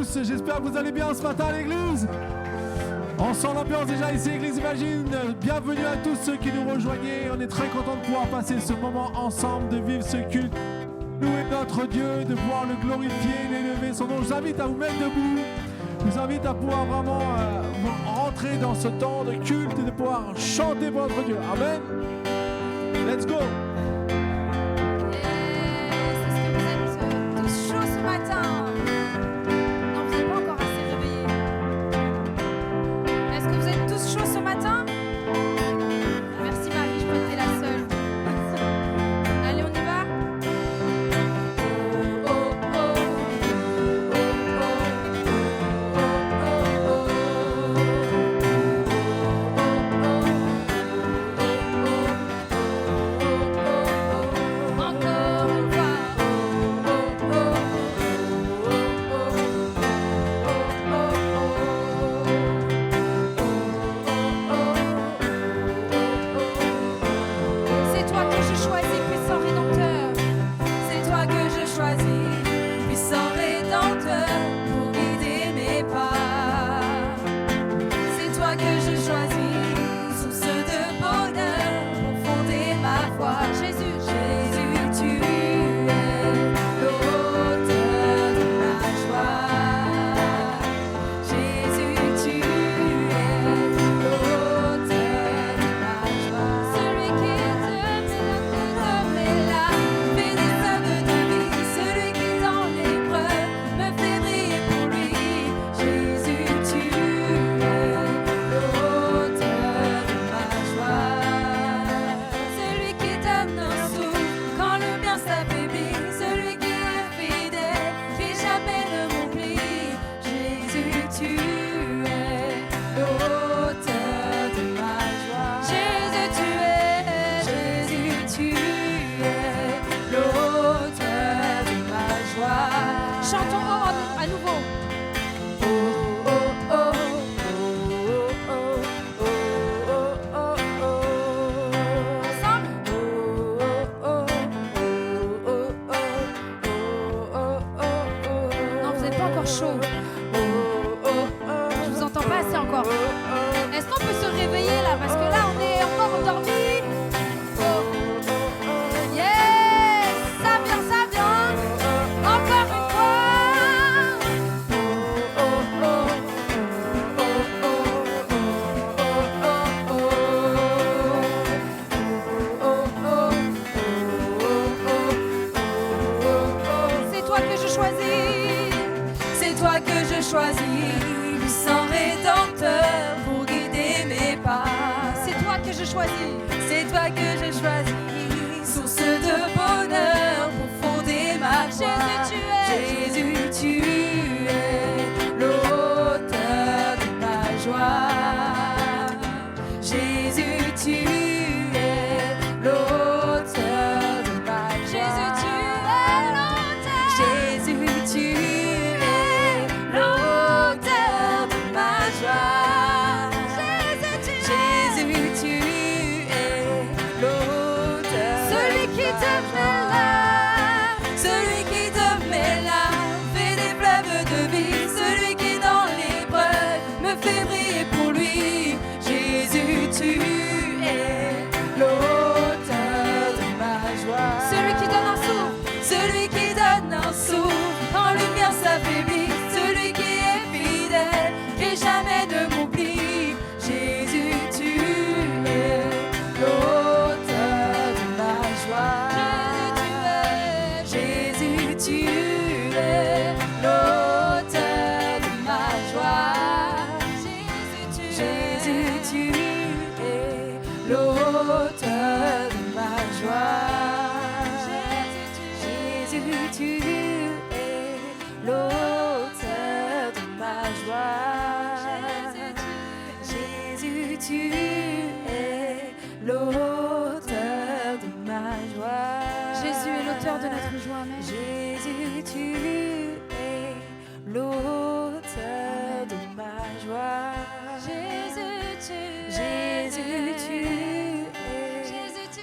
tous, j'espère que vous allez bien ce matin à l'église. On sent l'ambiance déjà ici, Église Imagine. Bienvenue à tous ceux qui nous rejoignaient. On est très contents de pouvoir passer ce moment ensemble, de vivre ce culte. Louer notre Dieu, de pouvoir le glorifier, l'élever son nom. Je vous invite à vous mettre debout. Je vous invite à pouvoir vraiment rentrer dans ce temps de culte et de pouvoir chanter pour notre Dieu. Amen. Let's go.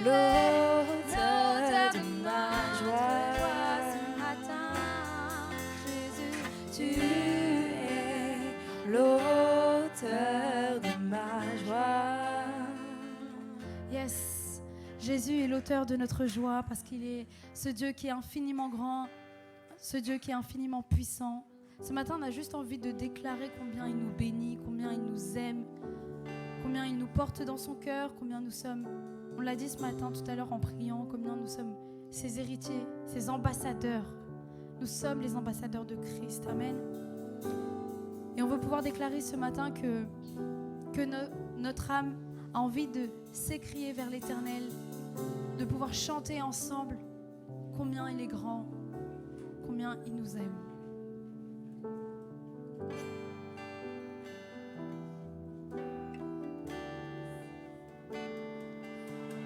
l'auteur de ma joie. Tu l'auteur de ma joie. Yes, Jésus est l'auteur de notre joie parce qu'il est ce Dieu qui est infiniment grand, ce Dieu qui est infiniment puissant. Ce matin, on a juste envie de déclarer combien il nous bénit, combien il nous aime, combien il nous porte dans son cœur, combien nous sommes, on l'a dit ce matin tout à l'heure en priant, combien nous sommes ses héritiers, ses ambassadeurs. Nous sommes les ambassadeurs de Christ. Amen. Et on veut pouvoir déclarer ce matin que notre âme a envie de s'écrier vers l'Éternel, de pouvoir chanter ensemble combien il est grand, combien il nous aime.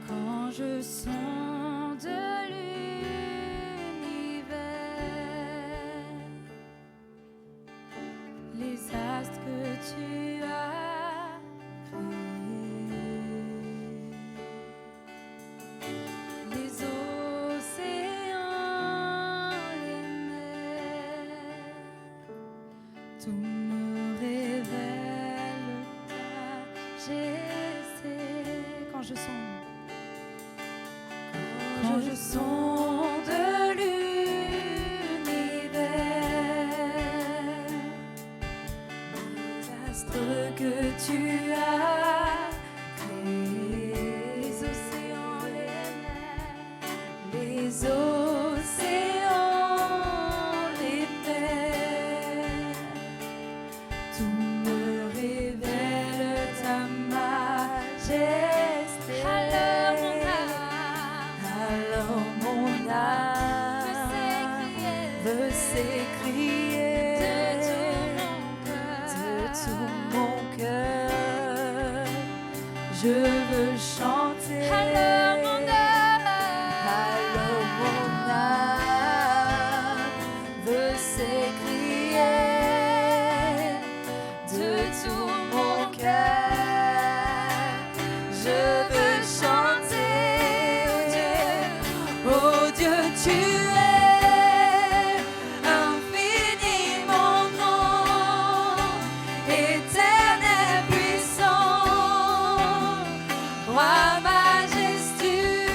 Quand je sonde l'univers, les astres que tu as créés, les océans, les mers, tout me révèle ta majesté. Quand je sonde l'univers, les astres que tu as créés, les océans, les mers, les océans, les mers, tout me révèle ta majesté. Alors mon âme veut s'écrier de tout mon cœur. Je veux chanter. Alors mon âme veut s'écrier de tout mon cœur. Je veux chanter. Oh Dieu, tu es infiniment grand, éternel puissant, roi majestueux.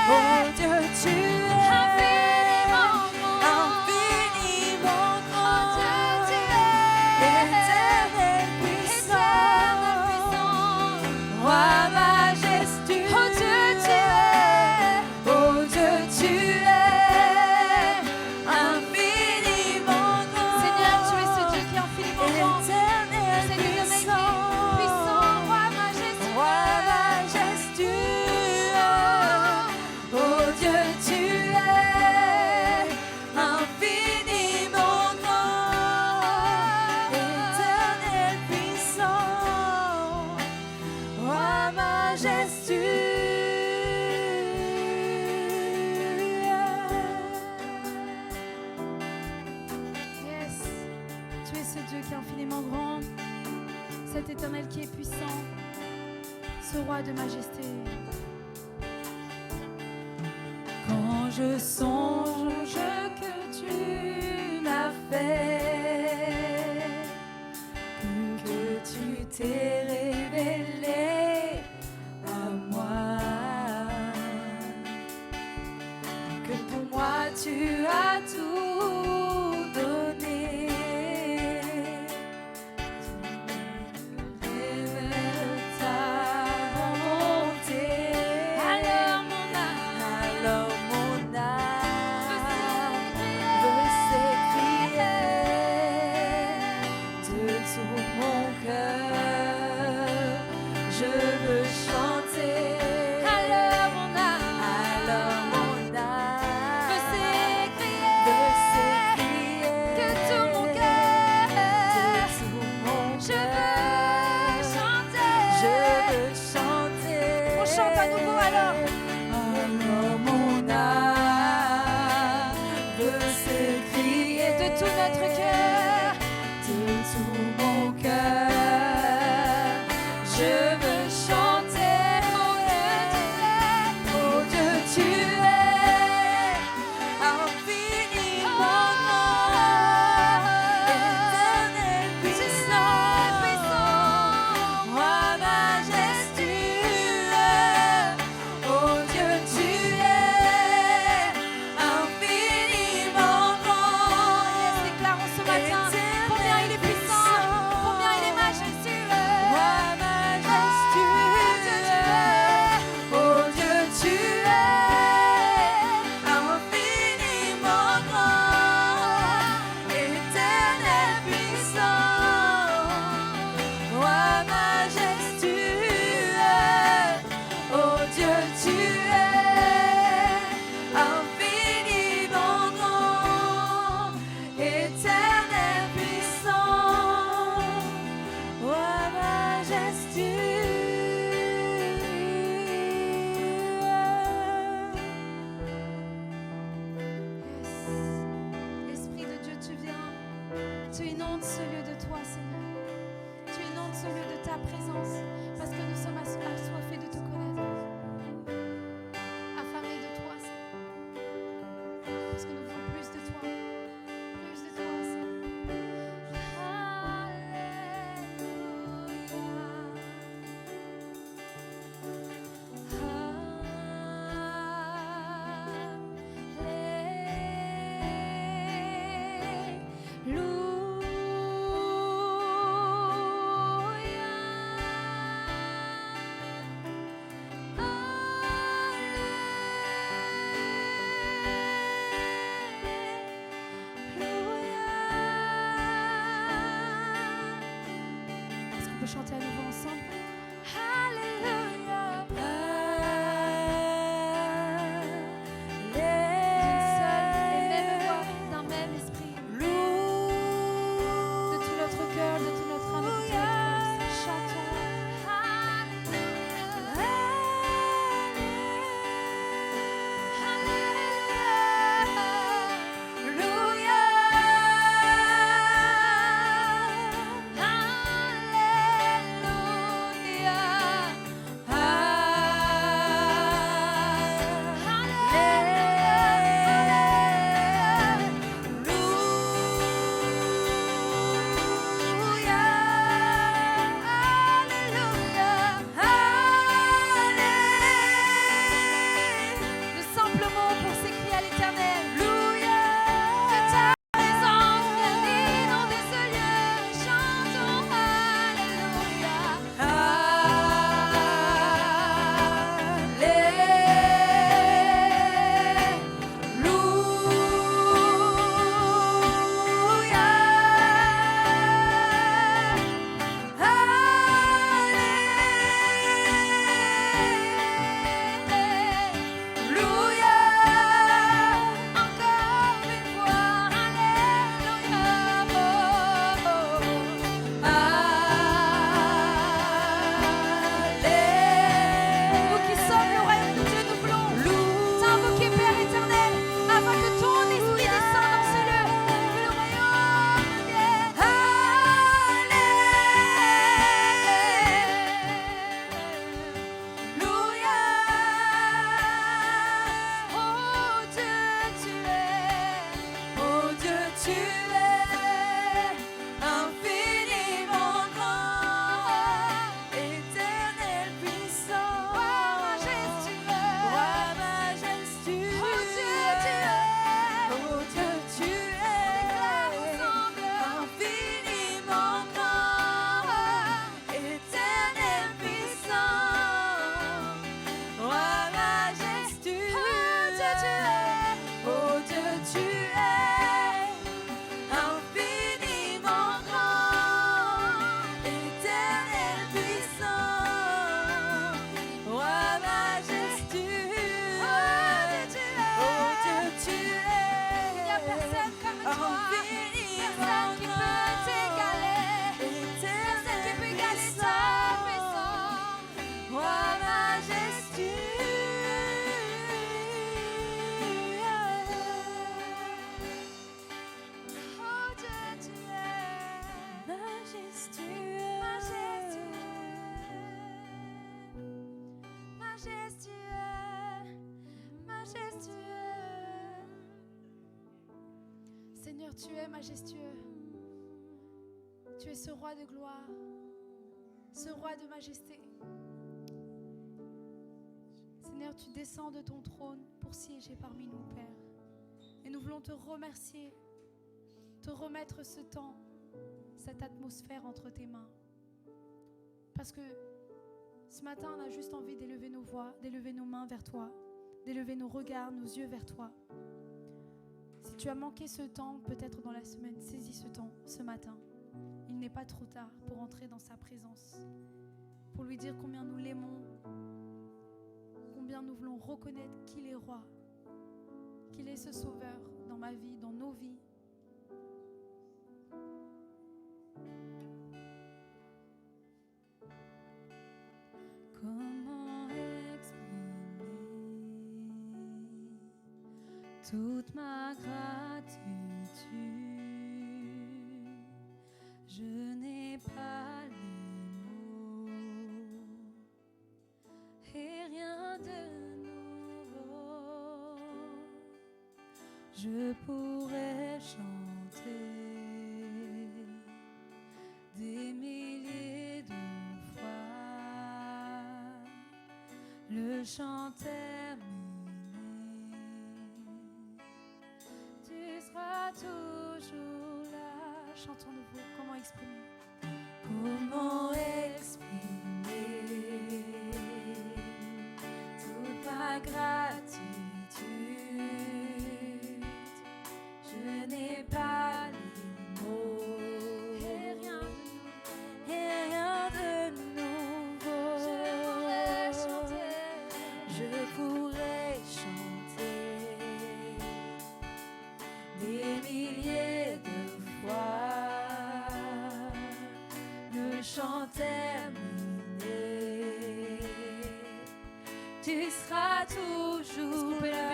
Oh Dieu, tu es infiniment grand, éternel puissant, roi majestueux. Oh Dieu, tu es. Oh Dieu, tu es infiniment grand. Seigneur, tu es ce Dieu qui est infiniment grand. Éternel puissant, roi majestueux. Oh Dieu, tu es infiniment grand. Éternel puissant, roi majestueux. Yes, tu es ce Dieu qui est infiniment grand, cet Éternel qui est puissant, ce roi de majesté. Quand je songe que tu l'as fait, que tu t'es révélé à moi, que pour moi tu as tout donné, tu me révèles ta bonté. Alors mon âme veut s'écrier de tout mon cœur. Je veux chanter. Alors mon âme veut s'écrier de tout mon cœur. Je veux chanter. On chante à nouveau alors. Alors mon âme veut s'écrier de tout notre cœur, de tout mon cœur. Je veux chanter. Oh Dieu, tu es infiniment grand, éternel puissant, Tu inondes ce lieu de toi, Seigneur. Tu inondes ce lieu de ta présence parce que nous sommes assoiffés de te connaître. Affamés de toi, Seigneur. Parce que nous voulons plus de toi. Plus de toi, chanter à nouveau ensemble. Alléluia. D'une seule et même voix, d'un même esprit. De tout notre cœur, de tout notre âme, de tout notre force, chantons. Seigneur, tu es majestueux. Tu es ce roi de gloire, ce roi de majesté. Seigneur, tu descends de ton trône pour siéger parmi nous, Père. Et nous voulons te remercier, te remettre ce temps, cette atmosphère entre tes mains. Parce que ce matin, on a juste envie d'élever nos voix, d'élever nos mains vers toi, d'élever nos regards, nos yeux vers toi. Si tu as manqué ce temps, peut-être dans la semaine, saisis ce temps, ce matin. Il n'est pas trop tard pour entrer dans sa présence, pour lui dire combien nous l'aimons, combien nous voulons reconnaître qu'il est roi, qu'il est ce sauveur dans ma vie, dans nos vies. Comment exprimer toute ma gratitude je pourrais chanter des milliers de fois le chant terminé. Tu seras toujours là. Chantons nouveau. Comment exprimer? Comment exprimer toute ma gratitude? Je n'ai pas les mots et rien de nouveau. Je pourrais chanter des milliers de fois le chant terminé. Tu seras toujours là.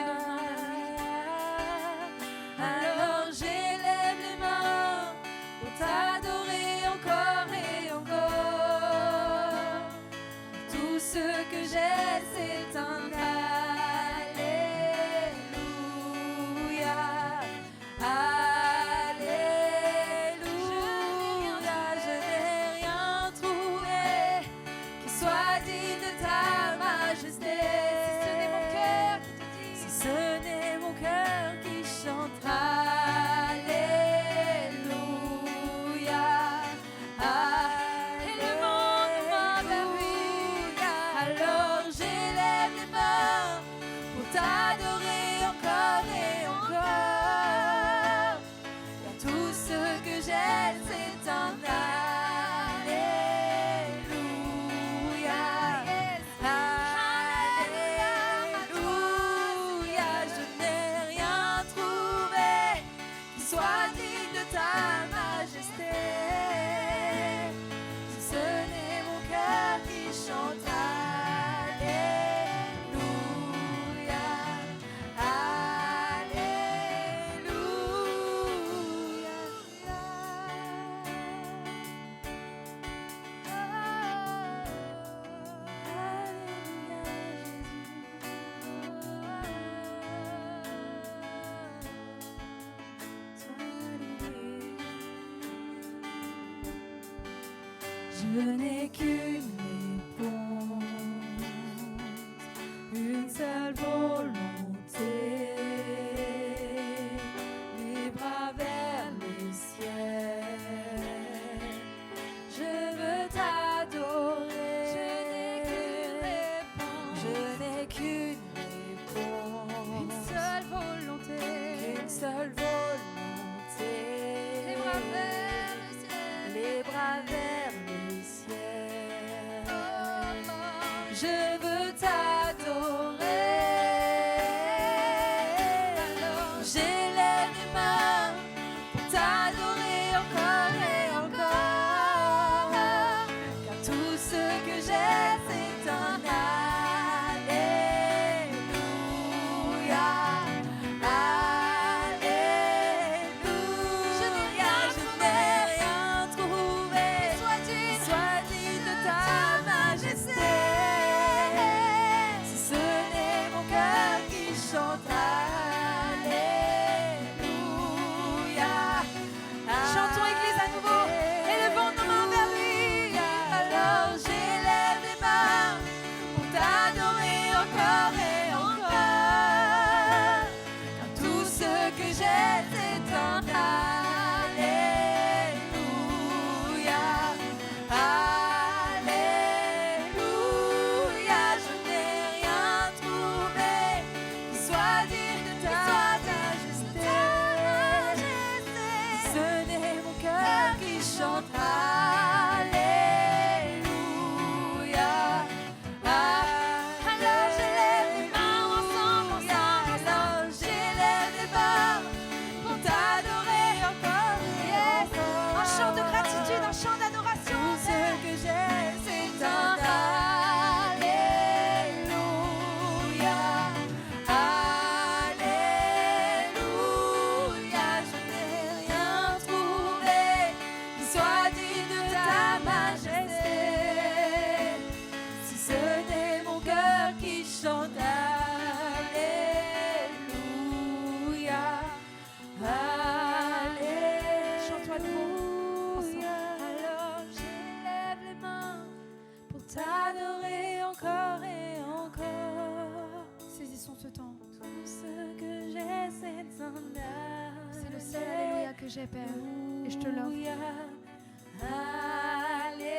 Alors j'élève les mains pour t'adorer encore et encore. Tout ce que j'ai, c'est un Alléluia. Alléluia. Je n'ai rien trouvé qui soit digne de ta majesté. Si ce n'est mon cœur qui chante Alléluia. Et le monde m'Alléluia. Alors j'élève les mains pour t'adorer encore et encore. Car tout ce que j'ai, c'est un Alléluia. Alléluia. Je n'ai rien trouvé qui soit digne de ta majesté. Si ce n'est mon cœur qui chante Alléluia. Je n'ai qu'une réponse, une seule volonté, les bras vers le ciel. Je veux t'adorer. Je n'ai qu'une réponse, Une seule volonté. une seule volonté, Les bras vers le ciel. les bras vers le ciel. Je veux t'adorer. Alors j'élève les mains pour t'adorer encore et encore. Car tout ce que j'ai, c'est un Alléluia. Alléluia. Je n'ai rien trouvé qui soit digne de ta majesté. Si ce n'est mon cœur qui chante Alléluia. Chantons, Église, à nouveau. Élevons nos mains vers lui. Alors j'élève les mains pour t'adorer encore et encore. Car tout ce que j'ai, c'est un Alléluia. Alléluia. Je n'ai rien trouvé qui soit digne de ta majesté. Ce n'est mon cœur qui chante Alléluia. Alors j'élève les mains ensemble. Alors j'élève les mains pour t'adorer encore et encore. Un chant de gratitude, un chant d'adoration. Tout ce que j'ai, c'est un Alléluia. Alléluia. Je n'ai rien trouvé qui soit digne j'ai, Père, et je te l'offre. Alléluia.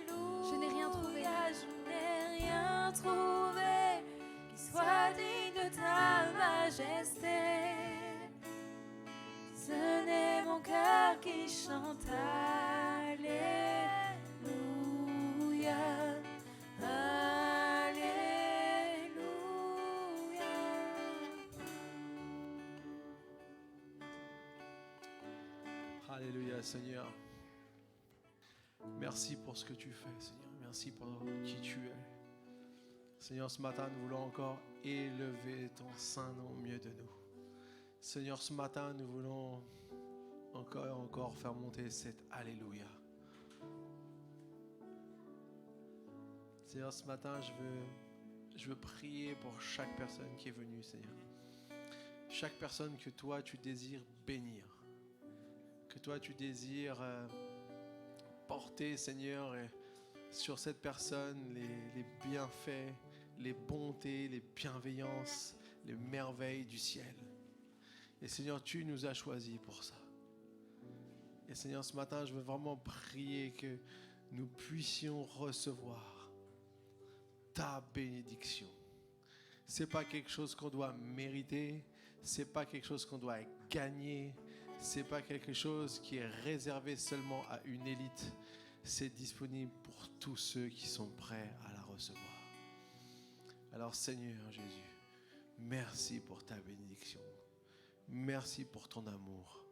Je n'ai rien trouvé. Je n'ai rien trouvé qui soit digne de ta majesté. Ce n'est mon cœur qui chante Alléluia. Alléluia. Alléluia, Seigneur. Merci pour ce que tu fais, Seigneur. Merci pour qui tu es. Seigneur, ce matin, nous voulons encore élever ton saint nom au milieu de nous. Seigneur, ce matin, nous voulons encore faire monter cet Alléluia. Seigneur, ce matin, je veux prier pour chaque personne qui est venue, Seigneur. Chaque personne que toi, tu désires bénir. Que toi, tu désires porter, Seigneur, sur cette personne les bienfaits, les bontés, les bienveillances, les merveilles du ciel. Et Seigneur, tu nous as choisis pour ça. Et Seigneur, ce matin, je veux vraiment prier que nous puissions recevoir ta bénédiction. C'est pas quelque chose qu'on doit mériter, c'est pas quelque chose qu'on doit gagner, c'est pas quelque chose qui est réservé seulement à une élite. C'est disponible pour tous ceux qui sont prêts à la recevoir. Alors Seigneur Jésus, merci pour ta bénédiction. Merci pour ton amour.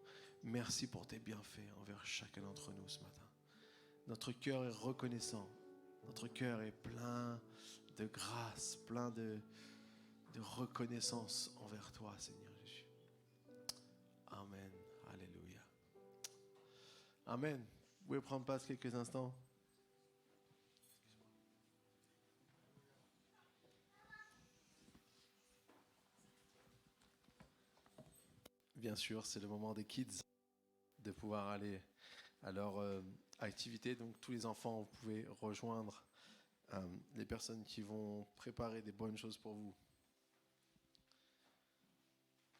Merci pour tes bienfaits envers chacun d'entre nous ce matin. Notre cœur est reconnaissant. Notre cœur est plein de grâce, plein de reconnaissance envers toi, Seigneur Jésus. Amen. Alléluia. Amen. Vous pouvez prendre place quelques instants. Bien sûr, c'est le moment des kids de pouvoir aller à leur activité. Donc tous les enfants, vous pouvez rejoindre les personnes qui vont préparer des bonnes choses pour vous.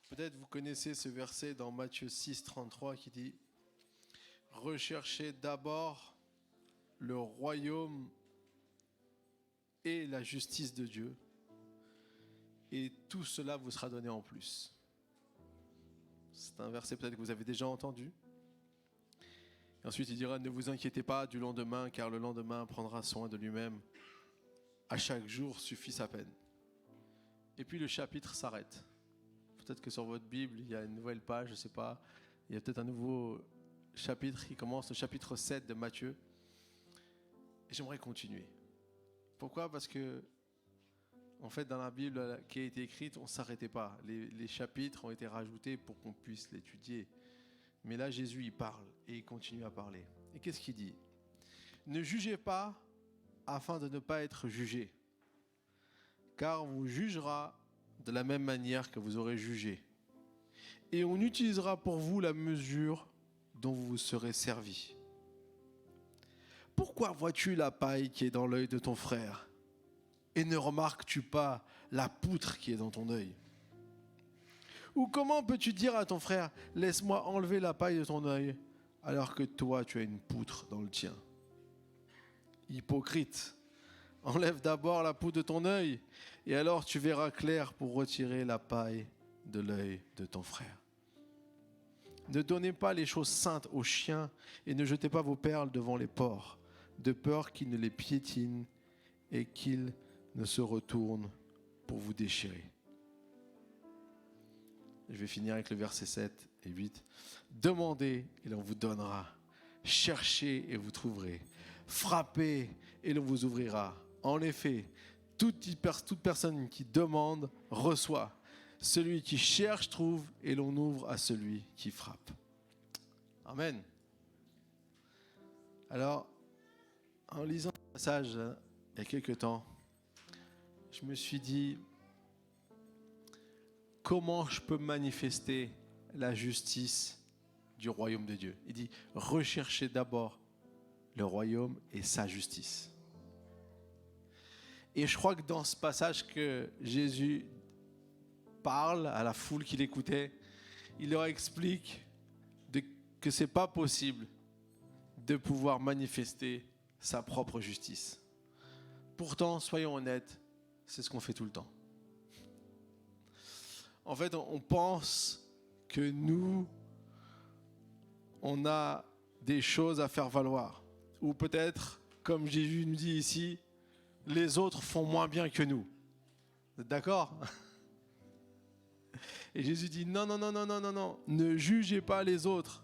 Peut-être vous connaissez ce verset dans Matthieu 6, 33 qui dit « Recherchez d'abord le royaume et la justice de Dieu, et tout cela vous sera donné en plus. » C'est un verset peut-être que vous avez déjà entendu. Et ensuite il dira « Ne vous inquiétez pas du lendemain, car le lendemain prendra soin de lui-même. À chaque jour suffit sa peine. » Et puis le chapitre s'arrête. Peut-être que sur votre Bible, il y a une nouvelle page, je ne sais pas. Il y a peut-être un nouveau chapitre qui commence, le chapitre 7 de Matthieu. Et j'aimerais continuer. Pourquoi ? Parce que, en fait, dans la Bible qui a été écrite, on ne s'arrêtait pas. Les chapitres ont été rajoutés pour qu'on puisse l'étudier. Mais là, Jésus, il parle et il continue à parler. Et qu'est-ce qu'il dit ? Ne jugez pas afin de ne pas être jugés, car on vous jugera de la même manière que vous aurez jugé. Et on utilisera pour vous la mesure dont vous serez servi. Pourquoi vois-tu la paille qui est dans l'œil de ton frère et ne remarques-tu pas la poutre qui est dans ton œil ? Ou comment peux-tu dire à ton frère, laisse-moi enlever la paille de ton œil, alors que toi tu as une poutre dans le tien ? Hypocrite, enlève d'abord la poutre de ton œil, et alors tu verras clair pour retirer la paille de l'œil de ton frère. Ne donnez pas les choses saintes aux chiens, et ne jetez pas vos perles devant les porcs, de peur qu'ils ne les piétinent et qu'ils ne se retournent pour vous déchirer. Je vais finir avec le verset 7 et 8. Demandez et l'on vous donnera. Cherchez et vous trouverez. Frappez et l'on vous ouvrira. En effet, toute personne qui demande reçoit. Celui qui cherche trouve et l'on ouvre à celui qui frappe. Amen. Alors, en lisant ce passage il y a quelques temps, je me suis dit, comment je peux manifester la justice du royaume de Dieu ? Il dit, recherchez d'abord le royaume et sa justice. Et je crois que dans ce passage que Jésus parle à la foule qui l'écoutait, il leur explique que ce n'est pas possible de pouvoir manifester sa propre justice. Pourtant, soyons honnêtes, c'est ce qu'on fait tout le temps. En fait, on pense que nous, on a des choses à faire valoir. Ou peut-être, comme Jésus nous dit ici, les autres font moins bien que nous. Vous êtes d'accord ? Et Jésus dit non, ne jugez pas les autres.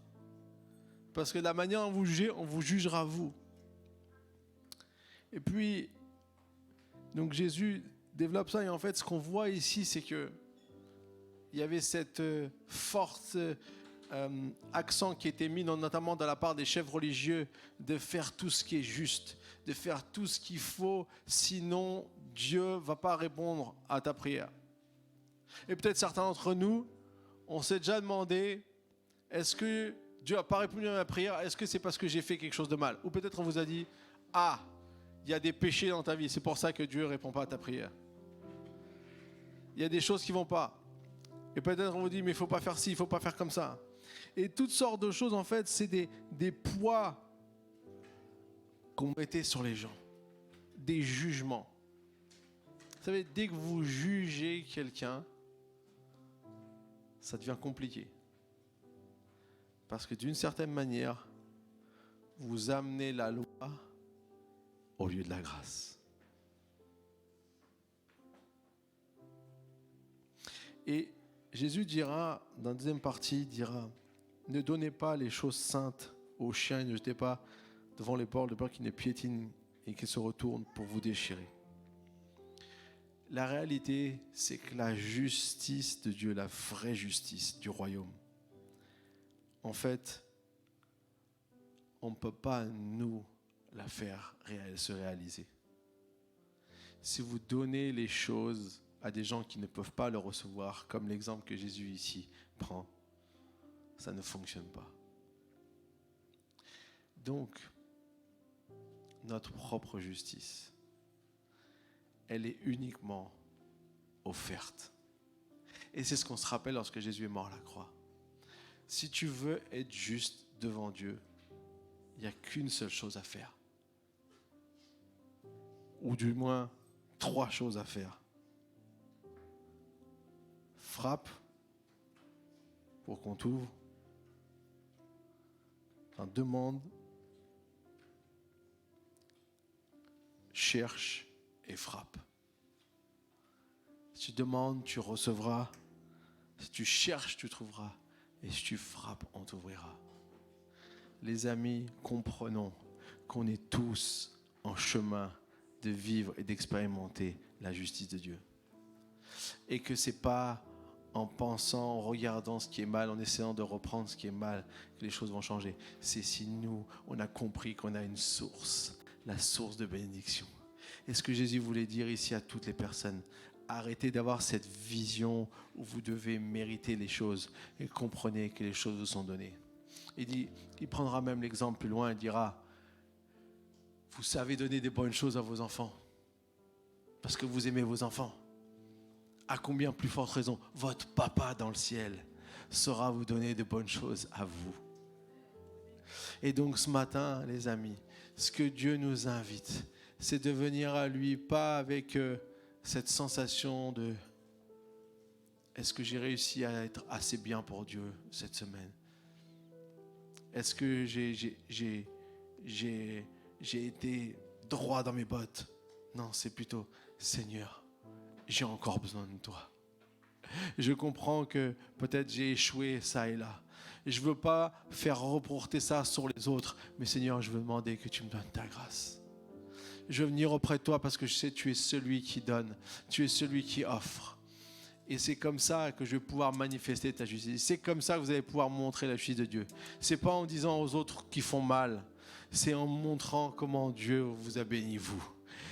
Parce que de la manière dont vous jugez, on vous jugera vous. Et puis, donc Jésus développe ça. Et en fait, ce qu'on voit ici, c'est que il y avait cette forte accent qui était mis notamment de la part des chefs religieux de faire tout ce qui est juste, de faire tout ce qu'il faut, sinon Dieu ne va pas répondre à ta prière. Et peut-être certains d'entre nous, on s'est déjà demandé, est-ce que Dieu n'a pas répondu à ma prière? Est-ce que c'est parce que j'ai fait quelque chose de mal? Ou peut-être on vous a dit, ah, il y a des péchés dans ta vie, c'est pour ça que Dieu ne répond pas à ta prière. Il y a des choses qui ne vont pas. Et peut-être on vous dit, mais il ne faut pas faire ci, il ne faut pas faire comme ça. Et toutes sortes de choses, en fait, c'est des poids qu'on mettait sur les gens. Des jugements. Vous savez, dès que vous jugez quelqu'un, ça devient compliqué. Parce que d'une certaine manière, vous amenez la loi au lieu de la grâce. Et Jésus dira, dans la deuxième partie, il dira, ne donnez pas les choses saintes aux chiens et ne jetez pas devant les porcs de peur qu'ils ne piétinent et qu'ils se retournent pour vous déchirer. La réalité, c'est que la justice de Dieu, la vraie justice du royaume, en fait, on ne peut pas, nous, la faire se réaliser. Si vous donnez les choses à des gens qui ne peuvent pas le recevoir, comme l'exemple que Jésus ici prend, ça ne fonctionne pas. Donc, notre propre justice, elle est uniquement offerte. Et c'est ce qu'on se rappelle lorsque Jésus est mort à la croix. Si tu veux être juste devant Dieu, il n'y a qu'une seule chose à faire. Ou du moins, 3 choses à faire. Frappe pour qu'on t'ouvre. Enfin, demande. Cherche et frappe. Si tu demandes, tu recevras. Si tu cherches, tu trouveras. Et si tu frappes, on t'ouvrira. Les amis, comprenons qu'on est tous en chemin de vivre et d'expérimenter la justice de Dieu. Et que ce n'est pas en pensant, en regardant ce qui est mal, en essayant de reprendre ce qui est mal, que les choses vont changer. C'est si nous, on a compris qu'on a une source, la source de bénédiction. Et ce que Jésus voulait dire ici à toutes les personnes, arrêtez d'avoir cette vision où vous devez mériter les choses et comprenez que les choses vous sont données. Il prendra même l'exemple plus loin et dira, vous savez donner des bonnes choses à vos enfants parce que vous aimez vos enfants. À combien plus forte raison, votre papa dans le ciel saura vous donner de bonnes choses à vous. Et donc ce matin, les amis, ce que Dieu nous invite, c'est de venir à lui, pas avec cette sensation de est-ce que j'ai réussi à être assez bien pour Dieu cette semaine? Est-ce que j'ai été droit dans mes bottes? Non, c'est plutôt Seigneur, j'ai encore besoin de toi. Je comprends que peut-être j'ai échoué ça et là. Je ne veux pas faire reporter ça sur les autres, mais Seigneur, je veux demander que tu me donnes ta grâce. Je veux venir auprès de toi parce que je sais que tu es celui qui donne, tu es celui qui offre. Et c'est comme ça que je vais pouvoir manifester ta justice. C'est comme ça que vous allez pouvoir montrer la justice de Dieu. Ce n'est pas en disant aux autres qui font mal, c'est en montrant comment Dieu vous a béni, vous.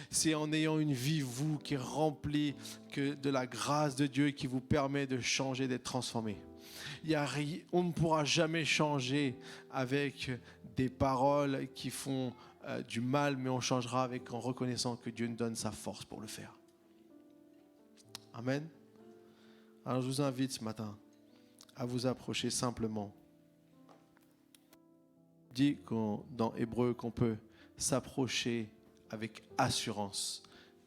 C'est en ayant une vie, vous, qui est remplie de la grâce de Dieu qui vous permet de changer, d'être transformé. On ne pourra jamais changer avec des paroles qui font du mal, mais on changera en reconnaissant que Dieu nous donne sa force pour le faire. Amen. Alors je vous invite ce matin à vous approcher simplement dit dans Hébreu qu'on peut s'approcher avec assurance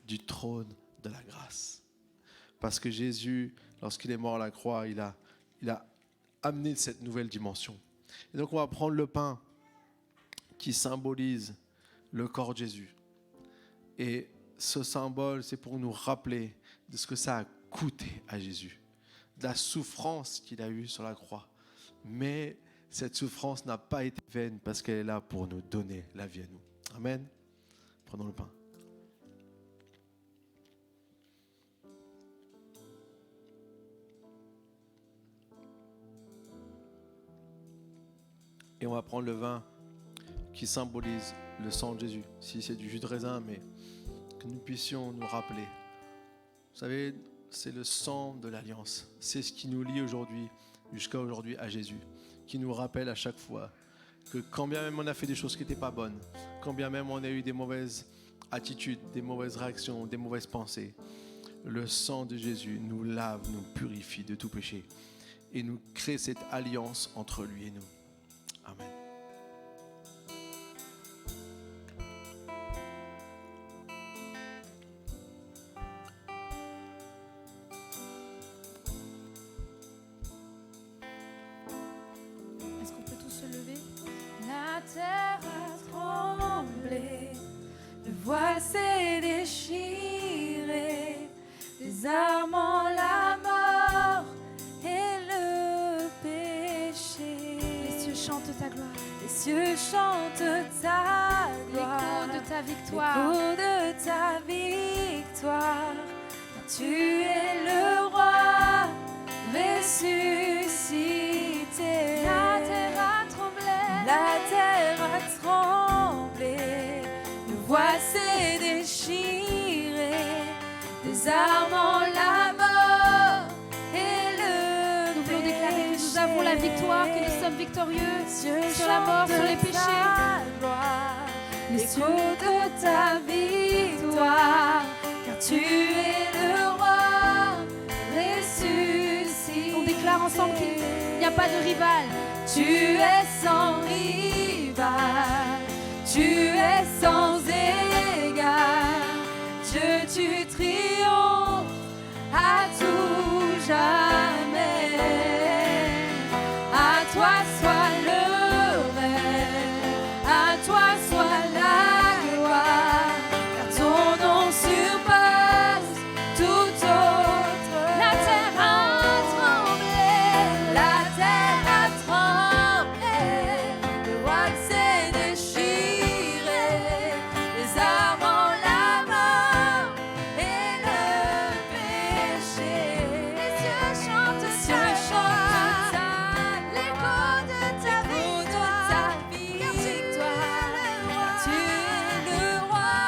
du trône de la grâce. Parce que Jésus, lorsqu'il est mort à la croix, il a amené cette nouvelle dimension. Et donc on va prendre le pain qui symbolise le corps de Jésus. Et ce symbole, c'est pour nous rappeler de ce que ça a coûté à Jésus, de la souffrance qu'il a eue sur la croix. Mais cette souffrance n'a pas été vaine parce qu'elle est là pour nous donner la vie à nous. Amen. Prenons le pain. Et on va prendre le vin qui symbolise le sang de Jésus. Si c'est du jus de raisin, mais que nous puissions nous rappeler. Vous savez, c'est le sang de l'alliance. C'est ce qui nous lie aujourd'hui, jusqu'à aujourd'hui, à Jésus. Qui nous rappelle à chaque fois que quand bien même on a fait des choses qui n'étaient pas bonnes, quand bien même on a eu des mauvaises attitudes, des mauvaises réactions, des mauvaises pensées, le sang de Jésus nous lave, nous purifie de tout péché et nous crée cette alliance entre lui et nous. Amen. Est-ce qu'on peut tous se lever? La terre a tremblé, le voile s'est déchiré, désarmant la mort et le péché. Les cieux chantent ta gloire. Les cieux chantent ta gloire, L'écho de ta victoire. l'écho de ta victoire. Car tu es le roi ressuscité. La terre a tremblé. La terre a tremblé, le voile s'est déchiré, désarmant la mort et le Nous voulons déclarer que nous avons la victoire, que nous sommes victorieux sur la mort, sur les péchés. L'écho de ta victoire, car tu es le roi ressuscité. On déclare ensemble qu'il n'y a pas de rival. Tu es sans rival, tu es sans égal. Dieu, tu triomphes à tout jamais. À toi soit le règne, à toi soit la gloire, car ton nom surpasse tout autre. La terre a tremblé. La terre a tremblé, le voile s'est déchiré, désarmant la mort et le péché. Les cieux chantent ta l'écho de ta victoire, car tu es le roi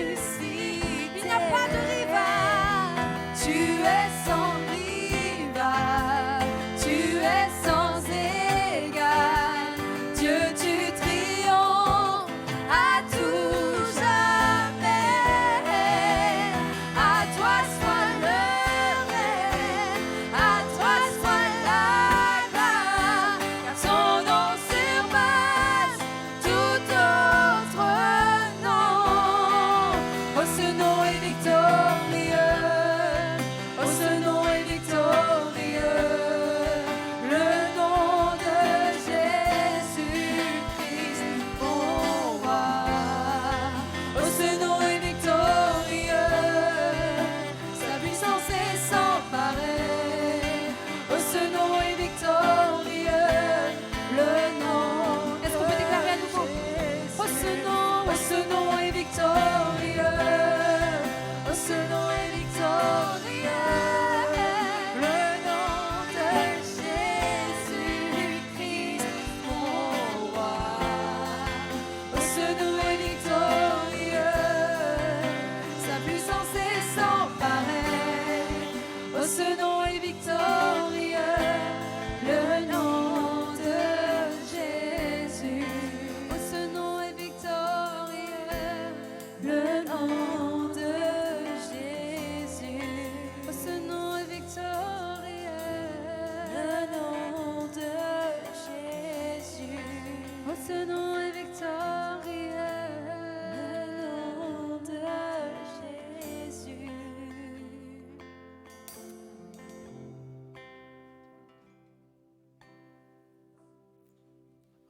ressuscité. Il n'y a pas de rival. Tu es sans rival, tu es sans égal.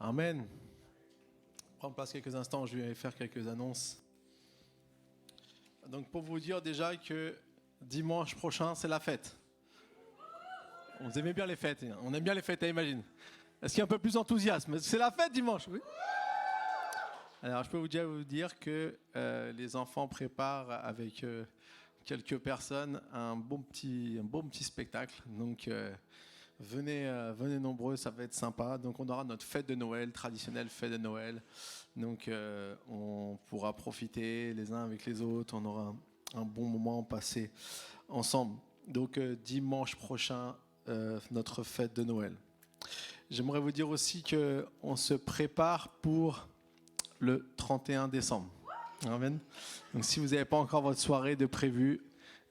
Amen. Prends place quelques instants, je vais faire quelques annonces. Donc pour vous dire déjà que dimanche prochain, c'est la fête. On aimait bien les fêtes, on aime bien les fêtes, imagine. Est-ce qu'il y a un peu plus d'enthousiasme? C'est la fête dimanche, oui. Alors je peux vous dire que les enfants préparent avec quelques personnes un bon petit spectacle. Donc venez nombreux, ça va être sympa. Donc on aura notre fête de Noël, traditionnelle fête de Noël. Donc on pourra profiter les uns avec les autres. On aura un bon moment passé ensemble. Donc dimanche prochain, notre fête de Noël. J'aimerais vous dire aussi qu'on se prépare pour le 31 décembre. Amen. Donc si vous n'avez pas encore votre soirée de prévu,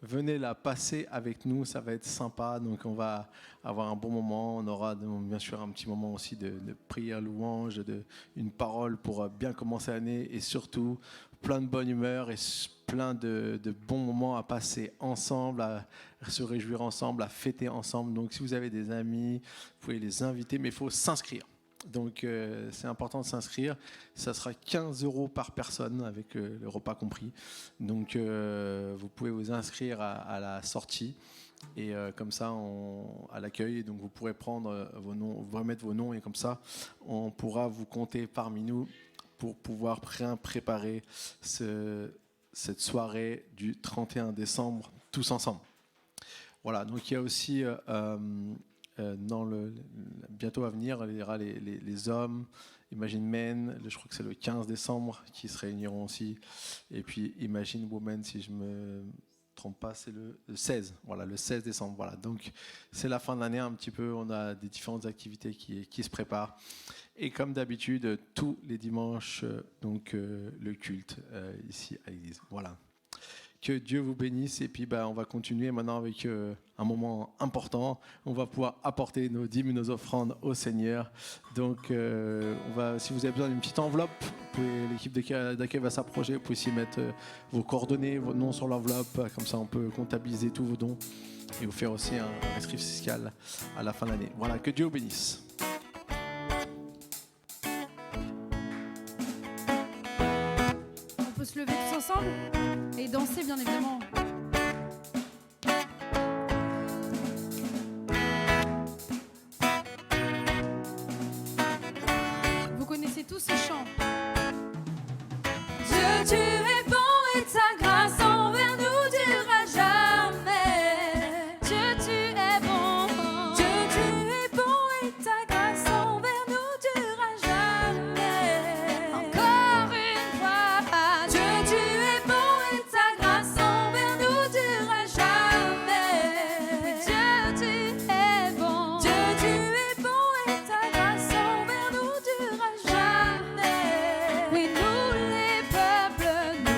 venez la passer avec nous, ça va être sympa. Donc on va avoir un bon moment. On aura bien sûr un petit moment aussi de prière, louange, une parole pour bien commencer l'année et surtout plein de bonne humeur et plein de bons moments à passer ensemble, à se réjouir ensemble, à fêter ensemble. Donc si vous avez des amis, vous pouvez les inviter, mais il faut s'inscrire. Donc c'est important de s'inscrire. Ça sera 15 € par personne avec le repas compris. Donc vous pouvez vous inscrire à la sortie et comme ça à l'accueil. Donc vous pourrez prendre vos noms, vous remettre vos noms et comme ça on pourra vous compter parmi nous pour pouvoir préparer cette soirée du 31 décembre tous ensemble. Voilà, donc il y a aussi bientôt à venir, il y aura les hommes, Imagine Men, je crois que c'est le 15 décembre qui se réuniront aussi. Et puis Imagine Women, si je me trompe pas, c'est le 16. Voilà, le 16 décembre. Voilà, donc c'est la fin de l'année un petit peu. On a des différentes activités qui se préparent. Et comme d'habitude, tous les dimanches, donc le culte ici à l'église. Voilà. Que Dieu vous bénisse et puis on va continuer maintenant avec un moment important. On va pouvoir apporter nos dîmes, nos offrandes au Seigneur. Donc, si vous avez besoin d'une petite enveloppe, l'équipe d'accueil va s'approcher. Vous pouvez aussi mettre vos coordonnées, vos noms sur l'enveloppe. Comme ça, on peut comptabiliser tous vos dons et vous faire aussi un rescrit fiscal à la fin de l'année. Voilà, que Dieu vous bénisse. On peut se lever tous ensemble et danser, bien évidemment. Vous connaissez tous ce chant. Dieu, tu es bon et ta grâce envers nous durera jamais. Dieu, tu es bon. Dieu, tu es bon et ta grâce envers nous durera jamais. Encore une fois, Dieu, tu es bon et ta grâce envers nous durera jamais. Dieu, tu es bon. Dieu, tu es bon et ta grâce envers nous durera jamais. Oui, nous les peuples, nous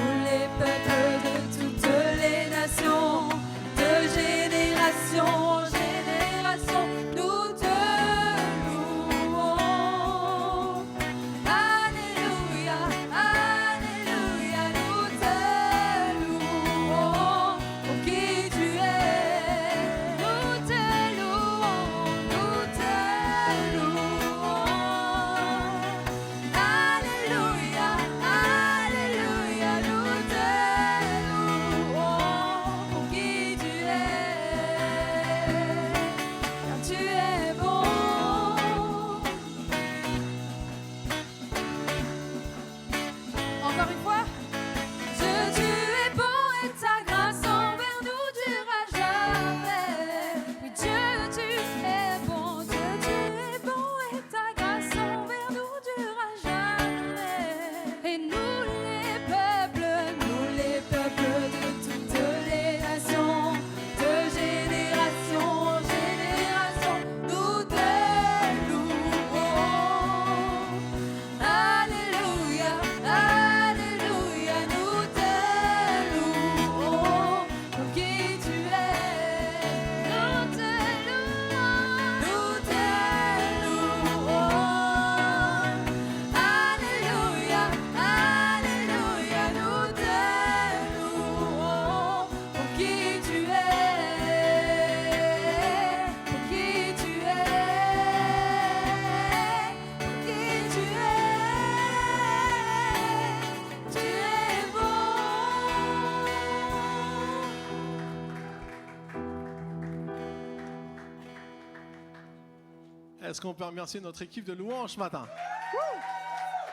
Est-ce qu'on peut remercier notre équipe de louange ce matin? Wouh!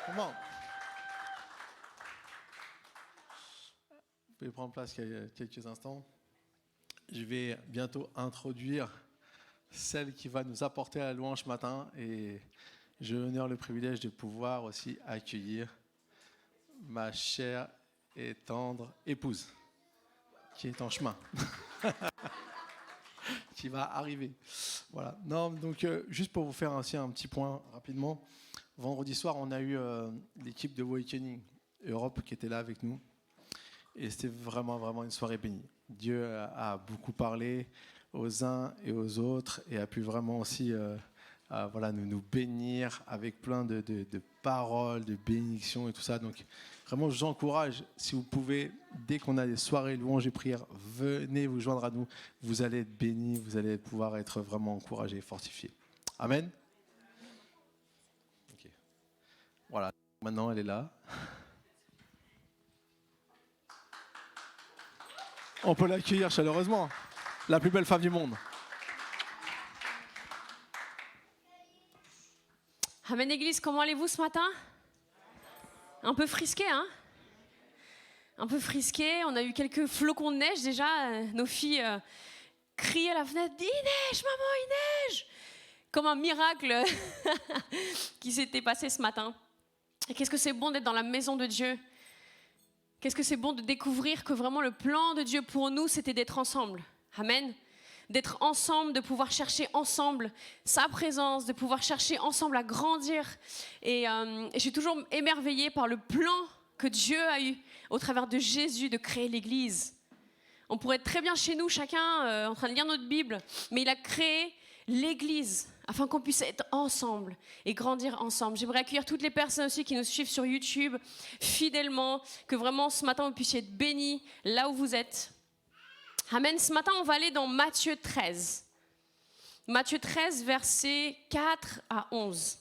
Comment? Vous pouvez prendre place quelques instants. Je vais bientôt introduire celle qui va nous apporter la louange ce matin et j'ai l'honneur, le privilège de pouvoir aussi accueillir ma chère et tendre épouse qui est en chemin, qui va arriver. Voilà. Non, donc juste pour vous faire aussi un petit point rapidement, vendredi soir, on a eu l'équipe de Awakening Europe qui était là avec nous et c'était vraiment une soirée bénie. Dieu a beaucoup parlé aux uns et aux autres et a pu vraiment aussi nous bénir avec plein de paroles, de bénédictions et tout ça. Donc vraiment, je vous encourage, si vous pouvez, dès qu'on a des soirées louanges et prières, venez vous joindre à nous. Vous allez être bénis, vous allez pouvoir être vraiment encouragés et fortifiés. Amen. Okay. Voilà, maintenant elle est là. On peut l'accueillir chaleureusement. La plus belle femme du monde. Amen Église, comment allez-vous ce matin? Un peu frisqué, hein? Un peu frisqué, on a eu quelques flocons de neige déjà. Nos filles criaient à la fenêtre, « Il neige, maman, il neige !» Comme un miracle qui s'était passé ce matin. Et qu'est-ce que c'est bon d'être dans la maison de Dieu? Qu'est-ce que c'est bon de découvrir que vraiment le plan de Dieu pour nous, c'était d'être ensemble. Amen. D'être ensemble, de pouvoir chercher ensemble sa présence, de pouvoir chercher ensemble à grandir. Et je suis toujours émerveillée par le plan que Dieu a eu au travers de Jésus de créer l'Église. On pourrait être très bien chez nous, chacun en train de lire notre Bible, mais il a créé l'Église afin qu'on puisse être ensemble et grandir ensemble. J'aimerais accueillir toutes les personnes aussi qui nous suivent sur YouTube fidèlement, que vraiment ce matin vous puissiez être bénis là où vous êtes. Amen. Ce matin, on va aller dans Matthieu 13. Matthieu 13, versets 4 à 11.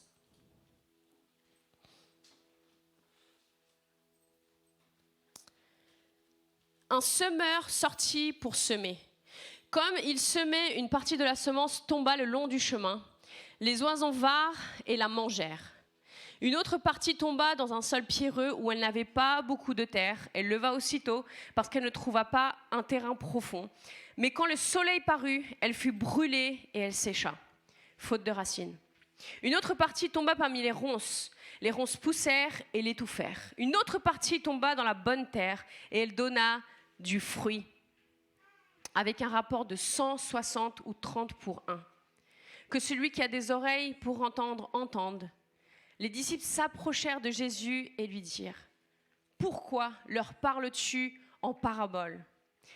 Un semeur sortit pour semer. Comme il semait, une partie de la semence tomba le long du chemin. Les oiseaux vinrent et la mangèrent. Une autre partie tomba dans un sol pierreux où elle n'avait pas beaucoup de terre. Elle leva aussitôt parce qu'elle ne trouva pas un terrain profond. Mais quand le soleil parut, elle fut brûlée et elle sécha, faute de racines. Une autre partie tomba parmi les ronces. Les ronces poussèrent et l'étouffèrent. Une autre partie tomba dans la bonne terre et elle donna du fruit, avec un rapport de 160 ou 30 pour 1. Que celui qui a des oreilles pour entendre, entende. Les disciples s'approchèrent de Jésus et lui dirent « Pourquoi leur parles-tu en parabole ?»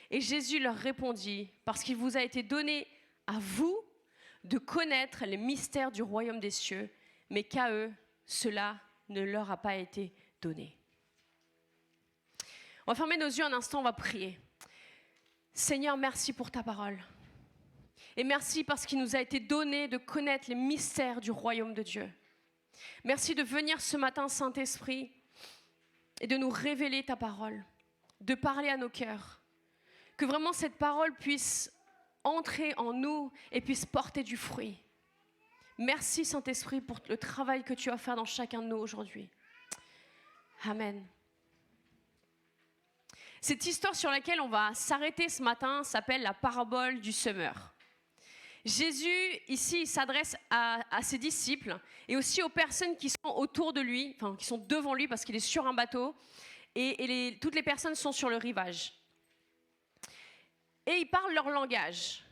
Et Jésus leur répondit « Parce qu'il vous a été donné à vous de connaître les mystères du royaume des cieux, mais qu'à eux, cela ne leur a pas été donné. » On va fermer nos yeux un instant, on va prier. Seigneur, merci pour ta parole. Et merci parce qu'il nous a été donné de connaître les mystères du royaume de Dieu. Merci de venir ce matin, Saint-Esprit, et de nous révéler ta parole, de parler à nos cœurs. Que vraiment cette parole puisse entrer en nous et puisse porter du fruit. Merci, Saint-Esprit, pour le travail que tu vas faire dans chacun de nous aujourd'hui. Amen. Cette histoire sur laquelle on va s'arrêter ce matin s'appelle la parabole du semeur. Jésus, ici, il s'adresse à ses disciples et aussi aux personnes qui sont autour de lui, enfin, qui sont devant lui parce qu'il est sur un bateau et toutes les personnes sont sur le rivage. Et il parle leur langage.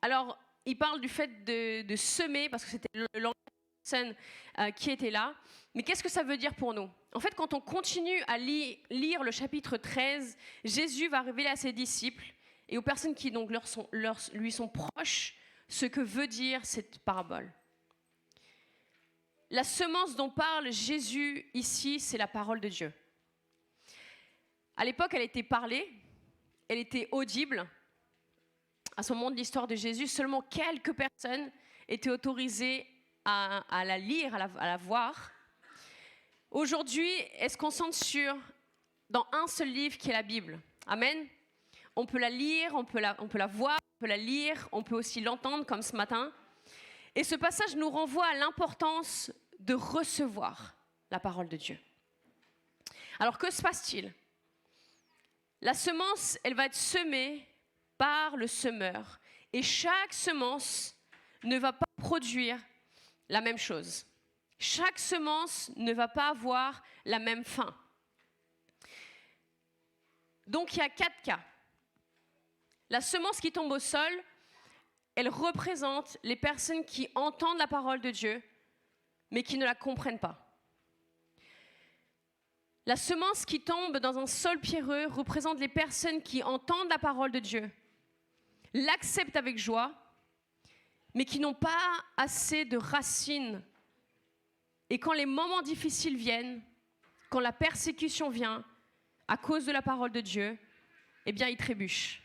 Alors, il parle du fait de semer parce que c'était le langage des personnes qui étaient là. Mais qu'est-ce que ça veut dire pour nous? En fait, quand on continue à lire le chapitre 13, Jésus va révéler à ses disciples et aux personnes qui donc lui sont proches ce que veut dire cette parabole. La semence dont parle Jésus ici, c'est la parole de Dieu. À l'époque, elle était parlée, elle était audible. À ce moment de l'histoire de Jésus, seulement quelques personnes étaient autorisées à la lire, à la voir. Aujourd'hui, elle se concentre dans un seul livre qui est la Bible. Amen. On peut la lire, on peut la voir, on peut la lire, on peut aussi l'entendre comme ce matin. Et ce passage nous renvoie à l'importance de recevoir la parole de Dieu. Alors que se passe-t-il? La semence, elle va être semée par le semeur. Et chaque semence ne va pas produire la même chose. Chaque semence ne va pas avoir la même fin. Donc il y a 4 cas. La semence qui tombe au sol, elle représente les personnes qui entendent la parole de Dieu, mais qui ne la comprennent pas. La semence qui tombe dans un sol pierreux représente les personnes qui entendent la parole de Dieu, l'acceptent avec joie, mais qui n'ont pas assez de racines. Et quand les moments difficiles viennent, quand la persécution vient, à cause de la parole de Dieu, eh bien, ils trébuchent.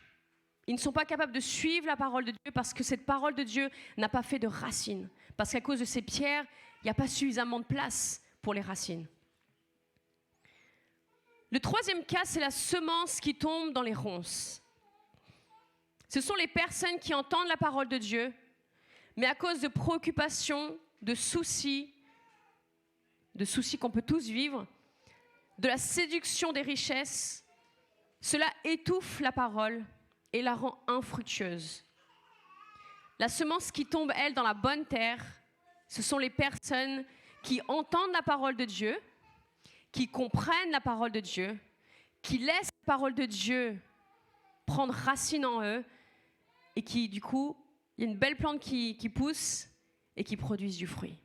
Ils ne sont pas capables de suivre la parole de Dieu parce que cette parole de Dieu n'a pas fait de racines. Parce qu'à cause de ces pierres, il n'y a pas suffisamment de place pour les racines. Le troisième cas, c'est la semence qui tombe dans les ronces. Ce sont les personnes qui entendent la parole de Dieu, mais à cause de préoccupations, de soucis qu'on peut tous vivre, de la séduction des richesses, cela étouffe la parole et la rend infructueuse. La semence qui tombe, elle, dans la bonne terre, ce sont les personnes qui entendent la parole de Dieu, qui comprennent la parole de Dieu, qui laissent la parole de Dieu prendre racine en eux et qui, du coup, il y a une belle plante qui pousse et qui produisent du fruit.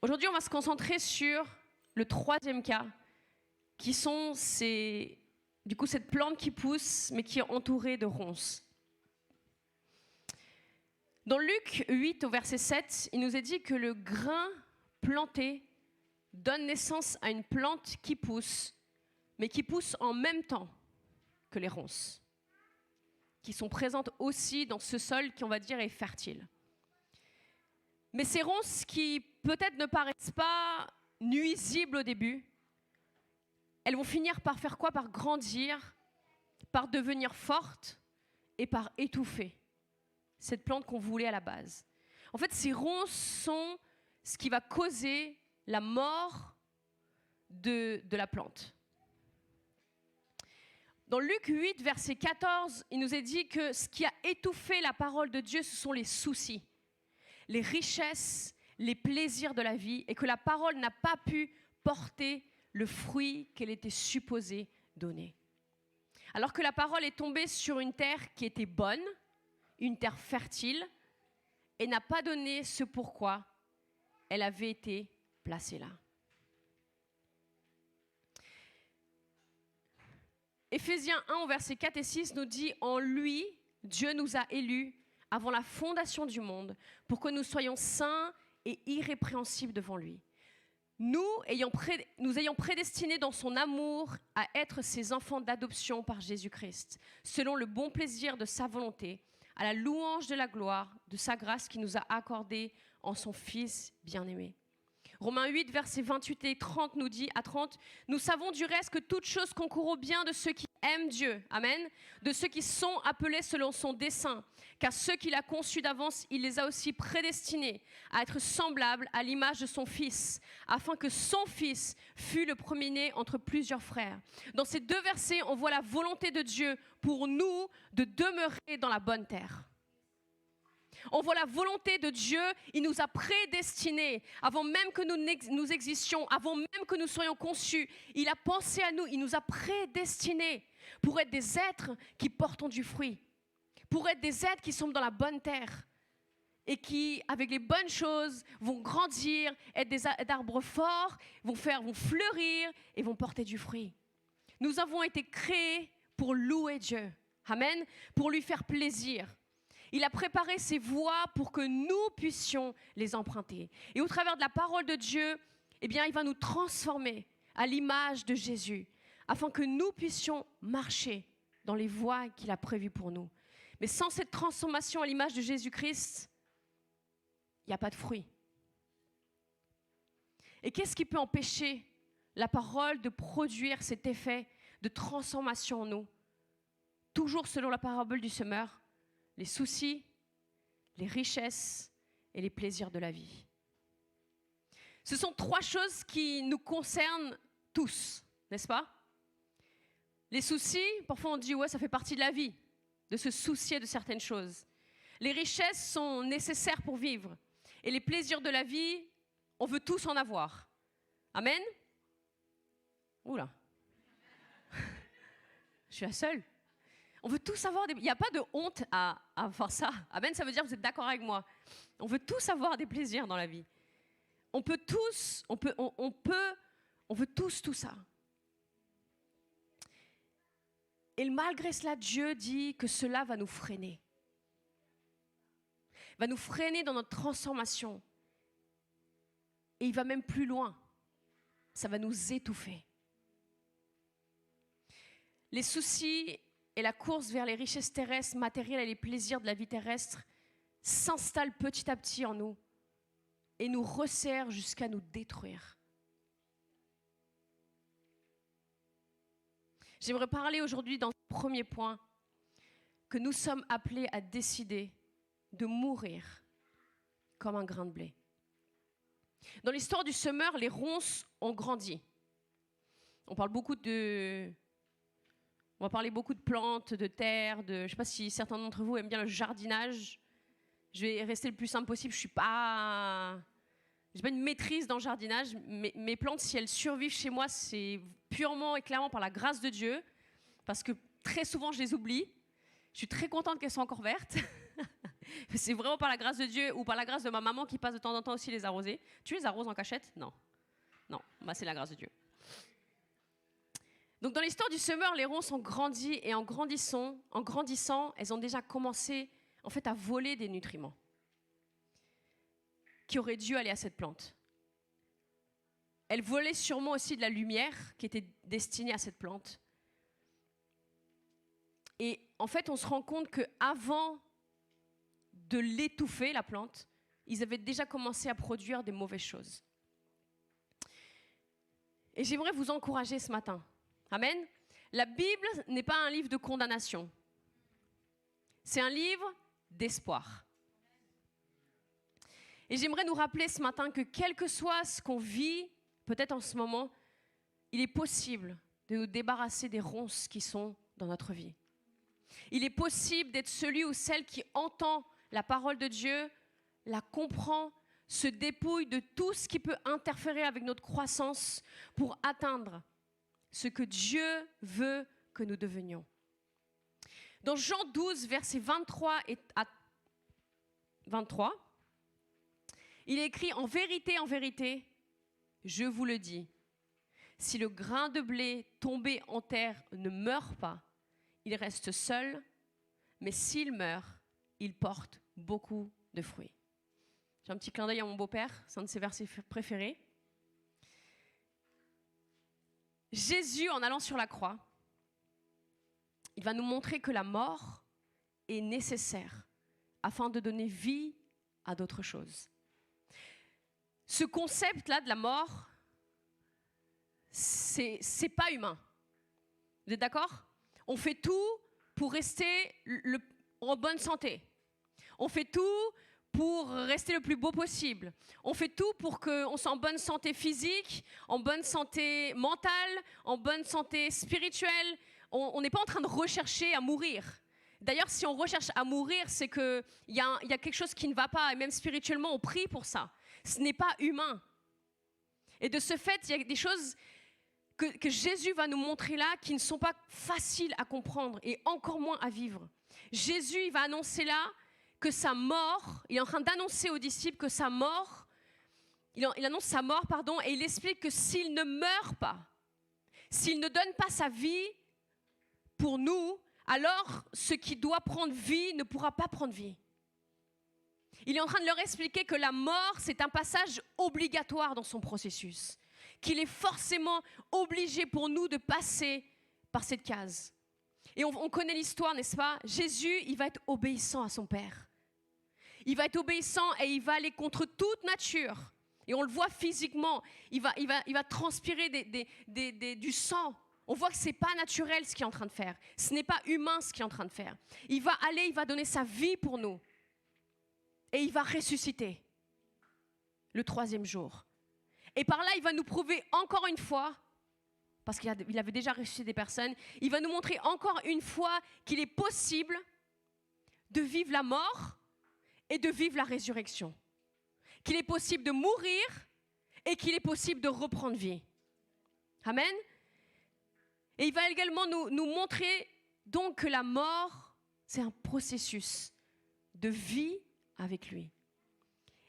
Aujourd'hui, on va se concentrer sur le troisième cas, qui sont cette plante qui pousse, mais qui est entourée de ronces. Dans Luc 8, au verset 7, il nous est dit que le grain planté donne naissance à une plante qui pousse, mais qui pousse en même temps que les ronces, qui sont présentes aussi dans ce sol qui, on va dire, est fertile. Mais ces ronces qui peut-être ne paraissent pas nuisibles au début, elles vont finir par faire quoi? Par grandir, par devenir fortes et par étouffer cette plante qu'on voulait à la base. En fait, ces ronces sont ce qui va causer la mort de la plante. Dans Luc 8, verset 14, il nous est dit que ce qui a étouffé la parole de Dieu, ce sont les soucis, les richesses, les plaisirs de la vie, et que la parole n'a pas pu porter le fruit qu'elle était supposée donner. Alors que la parole est tombée sur une terre qui était bonne, une terre fertile, et n'a pas donné ce pourquoi elle avait été placée là. Éphésiens 1, au verset 4 et 6 nous dit « En lui, Dieu nous a élus avant la fondation du monde pour que nous soyons saints et irrépréhensibles devant lui. Nous ayons prédestinés dans son amour à être ses enfants d'adoption par Jésus-Christ, selon le bon plaisir de sa volonté, à la louange de la gloire de sa grâce qui nous a accordée en son Fils bien-aimé. » Romains 8, versets 28 et 30 nous dit, à 30, « Nous savons du reste que toute chose concourt au bien de ceux qui aiment Dieu, amen, de ceux qui sont appelés selon son dessein, car ceux qu'il a conçus d'avance, il les a aussi prédestinés à être semblables à l'image de son Fils, afin que son Fils fût le premier-né entre plusieurs frères. » Dans ces deux versets, on voit la volonté de Dieu pour nous de demeurer dans la bonne terre. On voit la volonté de Dieu, il nous a prédestinés, avant même que nous existions, avant même que nous soyons conçus. Il a pensé à nous, il nous a prédestinés pour être des êtres qui portent du fruit, pour être des êtres qui sont dans la bonne terre et qui, avec les bonnes choses, vont grandir, être des arbres forts, vont fleurir et vont porter du fruit. Nous avons été créés pour louer Dieu, amen, pour lui faire plaisir. Il a préparé ses voies pour que nous puissions les emprunter. Et au travers de la parole de Dieu, eh bien, il va nous transformer à l'image de Jésus, afin que nous puissions marcher dans les voies qu'il a prévues pour nous. Mais sans cette transformation à l'image de Jésus-Christ, il n'y a pas de fruit. Et qu'est-ce qui peut empêcher la parole de produire cet effet de transformation en nous? Toujours selon la parabole du semeur, les soucis, les richesses et les plaisirs de la vie. Ce sont 3 choses qui nous concernent tous, n'est-ce pas? Les soucis, parfois on dit ouais, ça fait partie de la vie, de se soucier de certaines choses. Les richesses sont nécessaires pour vivre. Et les plaisirs de la vie, on veut tous en avoir. Amen? Oula. Je suis la seule. On veut tous avoir des... Il n'y a pas de honte à avoir ça. Amen, ça veut dire que vous êtes d'accord avec moi. On veut tous avoir des plaisirs dans la vie. On peut tous, on veut tous tout ça. Et malgré cela, Dieu dit que cela va nous freiner. Va nous freiner dans notre transformation. Et il va même plus loin. Ça va nous étouffer. Les soucis et la course vers les richesses terrestres, matérielles et les plaisirs de la vie terrestre s'installent petit à petit en nous et nous resserrent jusqu'à nous détruire. J'aimerais parler aujourd'hui dans le premier point que nous sommes appelés à décider de mourir comme un grain de blé. Dans l'histoire du semeur, les ronces ont grandi. On va parler beaucoup de plantes, de terre, je ne sais pas si certains d'entre vous aiment bien le jardinage. Je vais rester le plus simple possible. Je n'ai pas une maîtrise dans le jardinage. Mes plantes, si elles survivent chez moi, c'est purement et clairement par la grâce de Dieu. Parce que très souvent, je les oublie. Je suis très contente qu'elles soient encore vertes. C'est vraiment par la grâce de Dieu ou par la grâce de ma maman qui passe de temps en temps aussi les arroser. Tu les arroses en cachette? Non. Non, c'est la grâce de Dieu. Donc dans l'histoire du semeur, les ronces ont grandi et en grandissant, elles ont déjà commencé en fait à voler des nutriments qui auraient dû aller à cette plante. Elles volaient sûrement aussi de la lumière qui était destinée à cette plante. Et en fait, on se rend compte qu'avant de l'étouffer, la plante, ils avaient déjà commencé à produire des mauvaises choses. Et j'aimerais vous encourager ce matin. Amen. La Bible n'est pas un livre de condamnation. C'est un livre d'espoir. Et j'aimerais nous rappeler ce matin que quel que soit ce qu'on vit, peut-être en ce moment, il est possible de nous débarrasser des ronces qui sont dans notre vie. Il est possible d'être celui ou celle qui entend la parole de Dieu, la comprend, se dépouille de tout ce qui peut interférer avec notre croissance pour atteindre ce que Dieu veut que nous devenions. Dans Jean 12, versets 23 et 23, il est écrit « En vérité, je vous le dis, si le grain de blé tombé en terre ne meurt pas, il reste seul, mais s'il meurt, il porte beaucoup de fruits. » J'ai un petit clin d'œil à mon beau-père, c'est un de ses versets préférés. Jésus, en allant sur la croix, il va nous montrer que la mort est nécessaire afin de donner vie à d'autres choses. Ce concept-là de la mort, c'est pas humain. Vous êtes d'accord? On fait tout pour rester en bonne santé. On fait tout pour rester le plus beau possible. On fait tout pour qu'on soit en bonne santé physique, en bonne santé mentale, en bonne santé spirituelle. On n'est pas en train de rechercher à mourir. D'ailleurs, si on recherche à mourir, c'est qu'il y a quelque chose qui ne va pas. Et même spirituellement, on prie pour ça. Ce n'est pas humain. Et de ce fait, il y a des choses que Jésus va nous montrer là qui ne sont pas faciles à comprendre et encore moins à vivre. Jésus, il va annoncer là que sa mort, il est en train d'annoncer aux disciples que sa mort, il annonce sa mort, et il explique que s'il ne meurt pas, s'il ne donne pas sa vie pour nous, alors ce qui doit prendre vie ne pourra pas prendre vie. Il est en train de leur expliquer que la mort, c'est un passage obligatoire dans son processus, qu'il est forcément obligé pour nous de passer par cette case. Et on connaît l'histoire, n'est-ce pas? Jésus, il va être obéissant à son Père. Il va être obéissant et il va aller contre toute nature. Et on le voit physiquement, il va transpirer du sang On voit que ce n'est pas naturel ce qu'il est en train de faire. Ce n'est pas humain ce qu'il est en train de faire. Il va aller, il va donner sa vie pour nous. Et il va ressusciter le 3e jour. Et par là, il va nous prouver encore une fois, parce qu'il avait déjà ressuscité des personnes, il va nous montrer encore une fois qu'il est possible de vivre la mort et de vivre la résurrection. Qu'il est possible de mourir et qu'il est possible de reprendre vie. Amen. Et il va également nous montrer donc que la mort, c'est un processus de vie avec lui.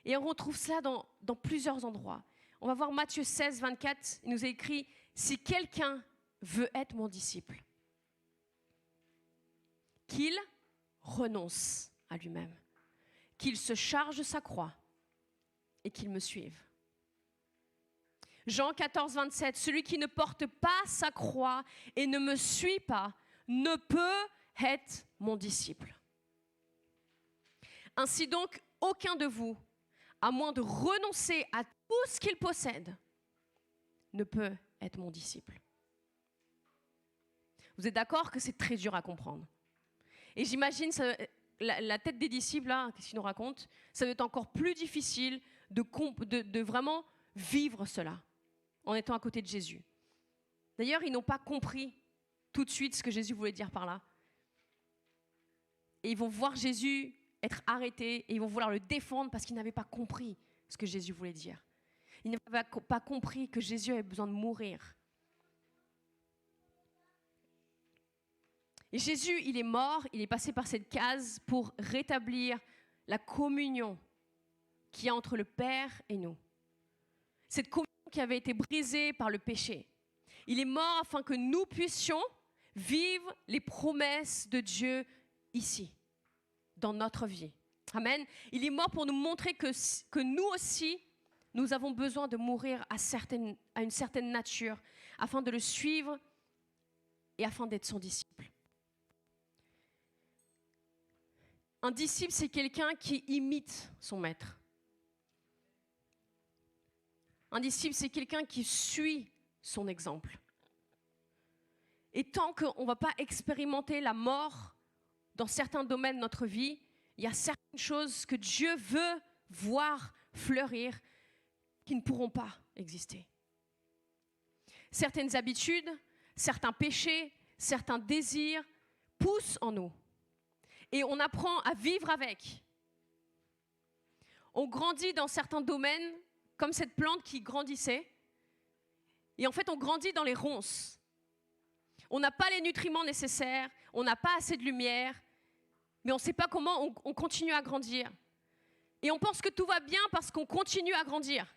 Et on retrouve ça dans plusieurs endroits. On va voir Matthieu 16, 24, il nous est écrit « Si quelqu'un veut être mon disciple, qu'il renonce à lui-même, qu'il se charge de sa croix et qu'il me suive. » Jean 14, 27, « Celui qui ne porte pas sa croix et ne me suit pas ne peut être mon disciple. » Ainsi donc, aucun de vous, à moins de renoncer à tout ce qu'il possède, ne peut être mon disciple. Vous êtes d'accord que c'est très dur à comprendre? Et j'imagine la tête des disciples, là, qu'est-ce qu'ils nous racontent? Ça doit être encore plus difficile de vraiment vivre cela en étant à côté de Jésus. D'ailleurs, ils n'ont pas compris tout de suite ce que Jésus voulait dire par là. Et ils vont voir Jésus être arrêté et ils vont vouloir le défendre parce qu'ils n'avaient pas compris ce que Jésus voulait dire. Ils n'avaient pas compris que Jésus avait besoin de mourir. Et Jésus, il est mort, il est passé par cette case pour rétablir la communion qu'il y a entre le Père et nous. Cette communion qui avait été brisée par le péché. Il est mort afin que nous puissions vivre les promesses de Dieu ici, dans notre vie. Amen. Il est mort pour nous montrer que nous aussi, nous avons besoin de mourir à une certaine nature afin de le suivre et afin d'être son disciple. Un disciple, c'est quelqu'un qui imite son maître. Un disciple, c'est quelqu'un qui suit son exemple. Et tant qu'on ne va pas expérimenter la mort dans certains domaines de notre vie, il y a certaines choses que Dieu veut voir fleurir qui ne pourront pas exister. Certaines habitudes, certains péchés, certains désirs poussent en nous. Et on apprend à vivre avec. On grandit dans certains domaines, comme cette plante qui grandissait. Et en fait, on grandit dans les ronces. On n'a pas les nutriments nécessaires, on n'a pas assez de lumière, mais on ne sait pas comment on continue à grandir. Et on pense que tout va bien parce qu'on continue à grandir.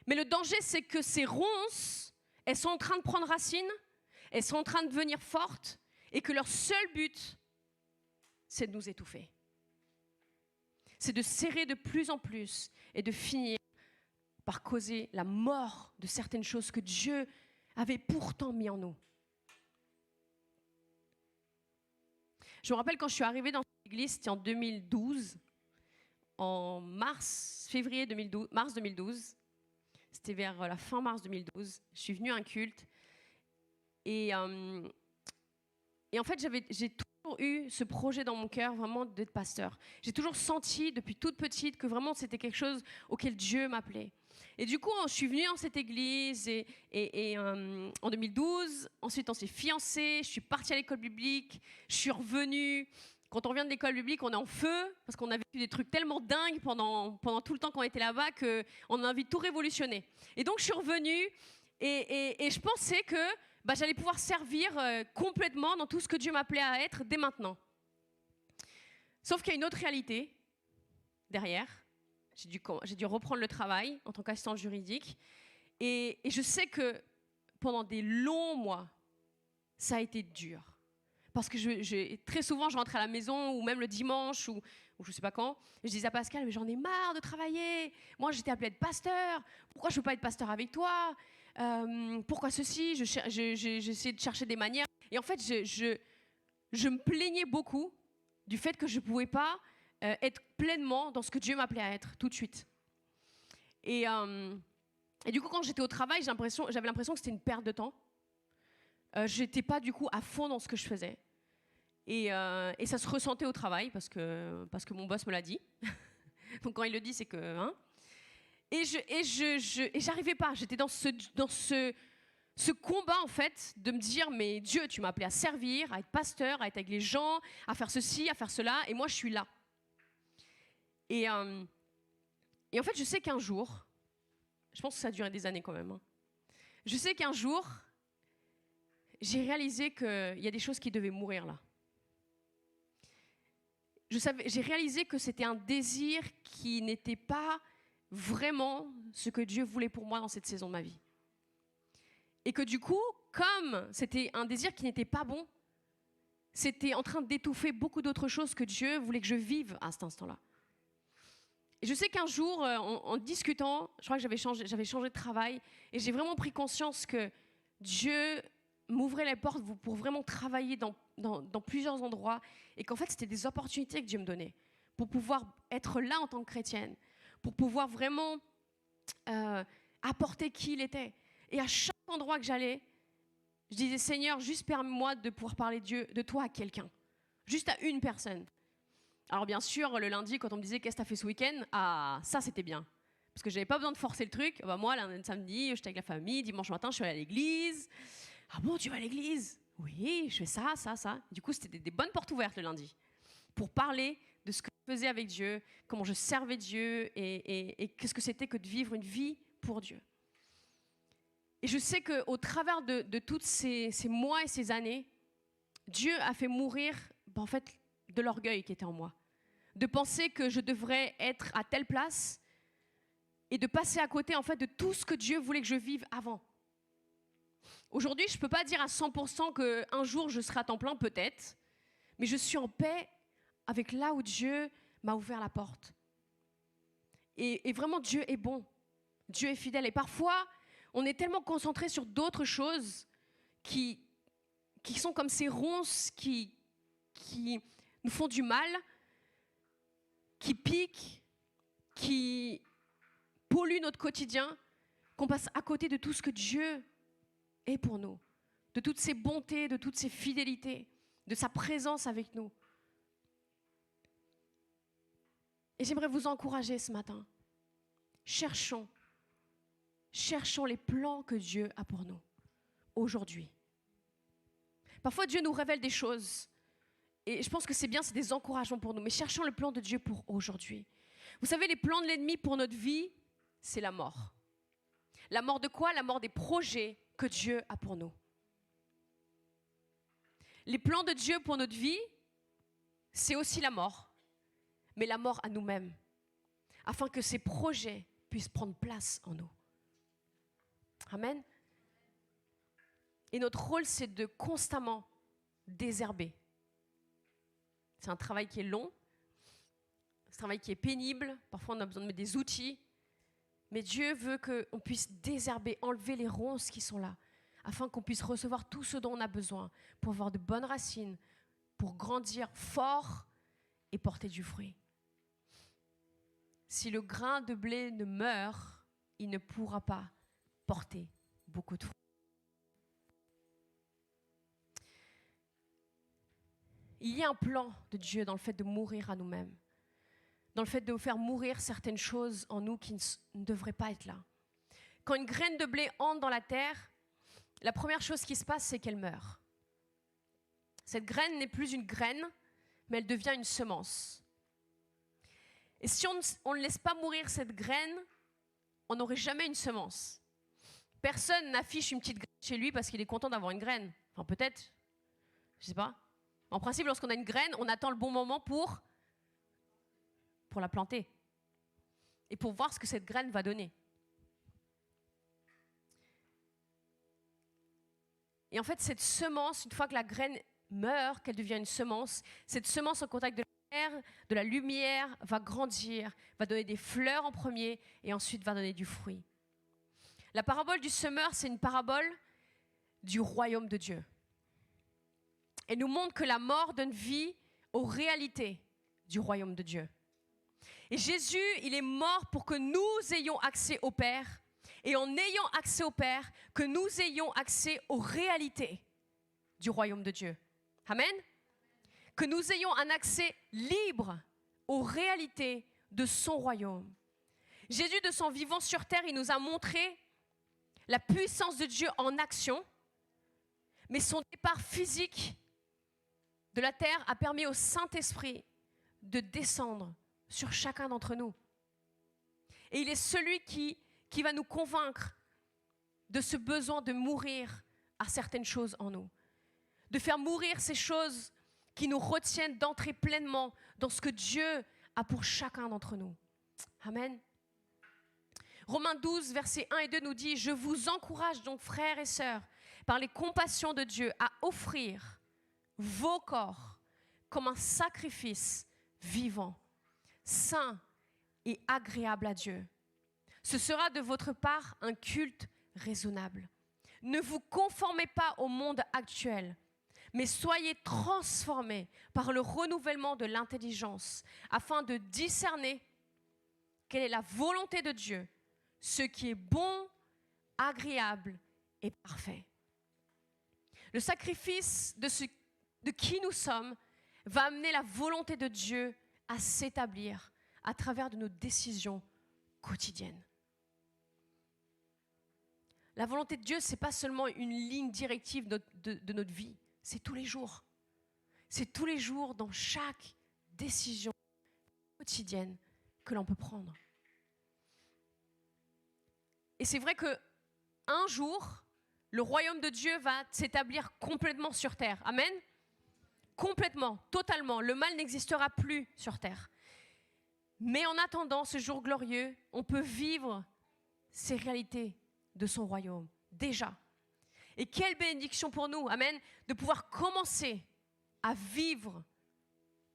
Mais le danger, c'est que ces ronces, elles sont en train de prendre racine, elles sont en train de devenir fortes, et que leur seul but, c'est de nous étouffer. C'est de serrer de plus en plus et de finir par causer la mort de certaines choses que Dieu avait pourtant mis en nous. Je me rappelle quand je suis arrivée dans cette église, c'était en 2012, en mars 2012. C'était vers la fin mars 2012. Je suis venue à un culte et en fait, j'ai toujours eu ce projet dans mon cœur, vraiment d'être pasteur. J'ai toujours senti depuis toute petite que vraiment c'était quelque chose auquel Dieu m'appelait. Et du coup, je suis venue dans cette église en 2012. Ensuite, on s'est fiancés. Je suis partie à l'école biblique. Je suis revenue. Quand on revient de l'école biblique, on est en feu parce qu'on a vécu des trucs tellement dingues pendant tout le temps qu'on était là-bas qu'on a envie de tout révolutionner. Et donc, je suis revenue et je pensais que j'allais pouvoir servir complètement dans tout ce que Dieu m'appelait à être dès maintenant. Sauf qu'il y a une autre réalité derrière. J'ai dû reprendre le travail en tant qu'assistante juridique. Et je sais que pendant des longs mois, ça a été dur. Parce que très souvent, je rentrais à la maison, ou même le dimanche, ou je ne sais pas quand, et je disais à Pascal, mais j'en ai marre de travailler. Moi, j'étais appelée à être pasteur. Pourquoi je ne peux pas être pasteur avec toi? Pourquoi ceci? J'essayais de chercher des manières. Et en fait, je me plaignais beaucoup du fait que je ne pouvais pas être pleinement dans ce que Dieu m'appelait à être tout de suite. Et du coup, quand j'étais au travail, j'avais l'impression que c'était une perte de temps. j'étais pas du coup à fond dans ce que je faisais. Et ça se ressentait au travail parce que mon boss me l'a dit. Donc quand il le dit, c'est que... Hein. Et j'arrivais pas. J'étais dans ce combat, en fait, de me dire, mais Dieu, tu m'as appelé à servir, à être pasteur, à être avec les gens, à faire ceci, à faire cela, et moi, je suis là. Et en fait, je sais qu'un jour, je pense que ça a duré des années quand même, hein, je sais qu'un jour, j'ai réalisé qu'il y a des choses qui devaient mourir là. J'ai réalisé que c'était un désir qui n'était pas vraiment ce que Dieu voulait pour moi dans cette saison de ma vie. Et que du coup, comme c'était un désir qui n'était pas bon, c'était en train d'étouffer beaucoup d'autres choses que Dieu voulait que je vive à cet instant-là. Et je sais qu'un jour, en discutant, je crois que j'avais changé de travail, et j'ai vraiment pris conscience que Dieu m'ouvrait les portes pour vraiment travailler dans plusieurs endroits, et qu'en fait, c'était des opportunités que Dieu me donnait pour pouvoir être là en tant que chrétienne, pour pouvoir vraiment apporter qui il était. Et à chaque endroit que j'allais, je disais, Seigneur, juste permets-moi de pouvoir parler de toi à quelqu'un, juste à une personne. Alors bien sûr, le lundi, quand on me disait, qu'est-ce que tu as fait ce week-end? Ah, ça c'était bien. Parce que je n'avais pas besoin de forcer le truc. Bah, moi, lundi, samedi, j'étais avec la famille, dimanche matin, je suis allée à l'église. Ah bon, tu vas à l'église? Oui, je fais ça. Du coup, c'était des bonnes portes ouvertes le lundi pour parler de ce que je faisais avec Dieu, comment je servais Dieu et qu'est-ce que c'était que de vivre une vie pour Dieu. Et je sais qu'au travers de toutes ces mois et ces années, Dieu a fait mourir en fait, de l'orgueil qui était en moi. De penser que je devrais être à telle place et de passer à côté en fait, de tout ce que Dieu voulait que je vive avant. Aujourd'hui, je ne peux pas dire à 100% qu'un jour je serai à temps plein, peut-être, mais je suis en paix avec là où Dieu m'a ouvert la porte. Et vraiment, Dieu est bon. Dieu est fidèle. Et parfois, on est tellement concentré sur d'autres choses qui sont comme ces ronces qui nous font du mal, qui piquent, qui polluent notre quotidien, qu'on passe à côté de tout ce que Dieu est pour nous, de toutes ses bontés, de toutes ses fidélités, de sa présence avec nous. Et j'aimerais vous encourager ce matin. Cherchons les plans que Dieu a pour nous, aujourd'hui. Parfois, Dieu nous révèle des choses, et je pense que c'est bien, c'est des encouragements pour nous, mais cherchons le plan de Dieu pour aujourd'hui. Vous savez, les plans de l'ennemi pour notre vie, c'est la mort. La mort de quoi? La mort des projets que Dieu a pour nous. Les plans de Dieu pour notre vie, c'est aussi la mort, mais la mort à nous-mêmes, afin que ces projets puissent prendre place en nous. Amen. Et notre rôle, c'est de constamment désherber. C'est un travail qui est long, c'est un travail qui est pénible, parfois on a besoin de mettre des outils, mais Dieu veut qu'on puisse désherber, enlever les ronces qui sont là, afin qu'on puisse recevoir tout ce dont on a besoin pour avoir de bonnes racines, pour grandir fort et porter du fruit. Si le grain de blé ne meurt, il ne pourra pas porter beaucoup de fruits. Il y a un plan de Dieu dans le fait de mourir à nous-mêmes, dans le fait de faire mourir certaines choses en nous qui ne devraient pas être là. Quand une graine de blé entre dans la terre, la première chose qui se passe, c'est qu'elle meurt. Cette graine n'est plus une graine, mais elle devient une semence. Et si on ne laisse pas mourir cette graine, on n'aurait jamais une semence. Personne n'affiche une petite graine chez lui parce qu'il est content d'avoir une graine. Enfin, peut-être, je ne sais pas. En principe, lorsqu'on a une graine, on attend le bon moment pour la planter et pour voir ce que cette graine va donner. Et en fait, cette semence, une fois que la graine meurt, qu'elle devient une semence, cette semence en contact de l'air, de la lumière, va grandir, va donner des fleurs en premier et ensuite va donner du fruit. La parabole du semeur, c'est une parabole du royaume de Dieu. Elle nous montre que la mort donne vie aux réalités du royaume de Dieu. Et Jésus, il est mort pour que nous ayons accès au Père. Et en ayant accès au Père, que nous ayons accès aux réalités du royaume de Dieu. Amen. Que nous ayons un accès libre aux réalités de son royaume. Jésus, de son vivant sur terre, il nous a montré la puissance de Dieu en action, mais son départ physique de la terre a permis au Saint-Esprit de descendre sur chacun d'entre nous. Et il est celui qui va nous convaincre de ce besoin de mourir à certaines choses en nous, de faire mourir ces choses qui nous retiennent d'entrer pleinement dans ce que Dieu a pour chacun d'entre nous. Amen. Romains 12, versets 1 et 2 nous dit « Je vous encourage donc, frères et sœurs, par les compassions de Dieu, à offrir vos corps comme un sacrifice vivant, saint et agréable à Dieu. Ce sera de votre part un culte raisonnable. Ne vous conformez pas au monde actuel, mais soyez transformés par le renouvellement de l'intelligence, afin de discerner quelle est la volonté de Dieu, ce qui est bon, agréable et parfait. » Le sacrifice de qui nous sommes va amener la volonté de Dieu à s'établir à travers de nos décisions quotidiennes. La volonté de Dieu, ce n'est pas seulement une ligne directive de notre vie, c'est tous les jours. C'est tous les jours dans chaque décision quotidienne que l'on peut prendre. Et c'est vrai qu'un jour, le royaume de Dieu va s'établir complètement sur terre. Amen. Complètement, totalement. Le mal n'existera plus sur terre. Mais en attendant ce jour glorieux, on peut vivre ces réalités de son royaume, déjà. Et quelle bénédiction pour nous, amen, de pouvoir commencer à vivre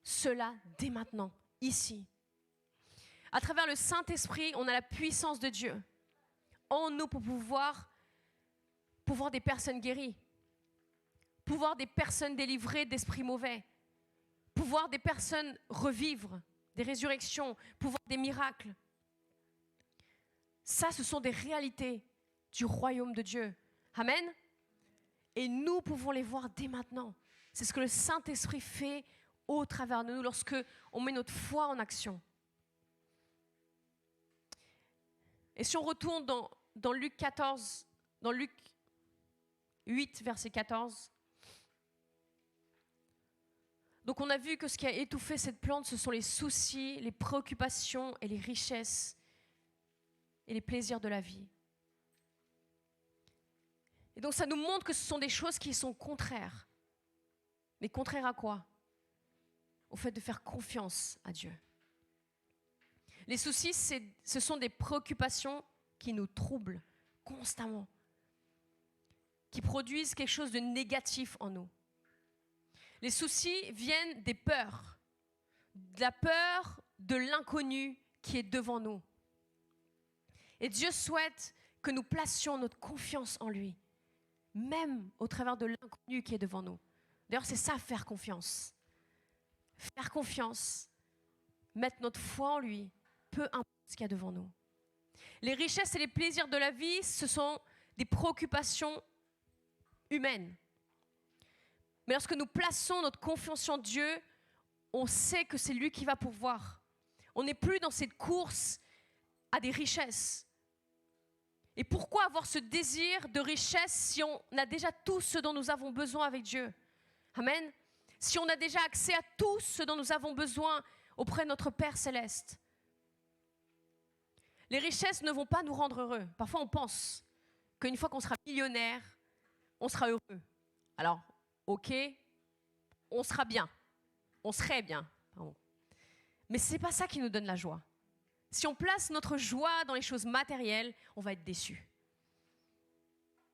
cela dès maintenant, ici. À travers le Saint-Esprit, on a la puissance de Dieu en nous pour pouvoir des personnes guéries, pouvoir des personnes délivrées d'esprits mauvais, pouvoir des personnes revivre, des résurrections, pouvoir des miracles. Ça, ce sont des réalités du royaume de Dieu. Amen. Et nous pouvons les voir dès maintenant. C'est ce que le Saint-Esprit fait au travers de nous lorsque on met notre foi en action. Et si on retourne dans Luc 14, dans Luc 8, verset 14. Donc on a vu que ce qui a étouffé cette plante, ce sont les soucis, les préoccupations et les richesses et les plaisirs de la vie. Et donc ça nous montre que ce sont des choses qui sont contraires. Mais contraires à quoi? Au fait de faire confiance à Dieu. Les soucis, ce sont des préoccupations qui nous troublent constamment, qui produisent quelque chose de négatif en nous. Les soucis viennent des peurs, de la peur de l'inconnu qui est devant nous. Et Dieu souhaite que nous placions notre confiance en lui, même au travers de l'inconnu qui est devant nous. D'ailleurs, c'est ça, faire confiance. Faire confiance, mettre notre foi en lui, peu importe ce qu'il y a devant nous. Les richesses et les plaisirs de la vie, ce sont des préoccupations humaines. Mais lorsque nous plaçons notre confiance en Dieu, on sait que c'est lui qui va pourvoir. On n'est plus dans cette course à des richesses. Et pourquoi avoir ce désir de richesse si on a déjà tout ce dont nous avons besoin avec Dieu? Amen. Si on a déjà accès à tout ce dont nous avons besoin auprès de notre Père Céleste. Les richesses ne vont pas nous rendre heureux. Parfois, on pense qu'une fois qu'on sera millionnaire, on sera heureux. Alors, ok, on sera bien. On serait bien. Pardon. Mais ce n'est pas ça qui nous donne la joie. Si on place notre joie dans les choses matérielles, on va être déçu.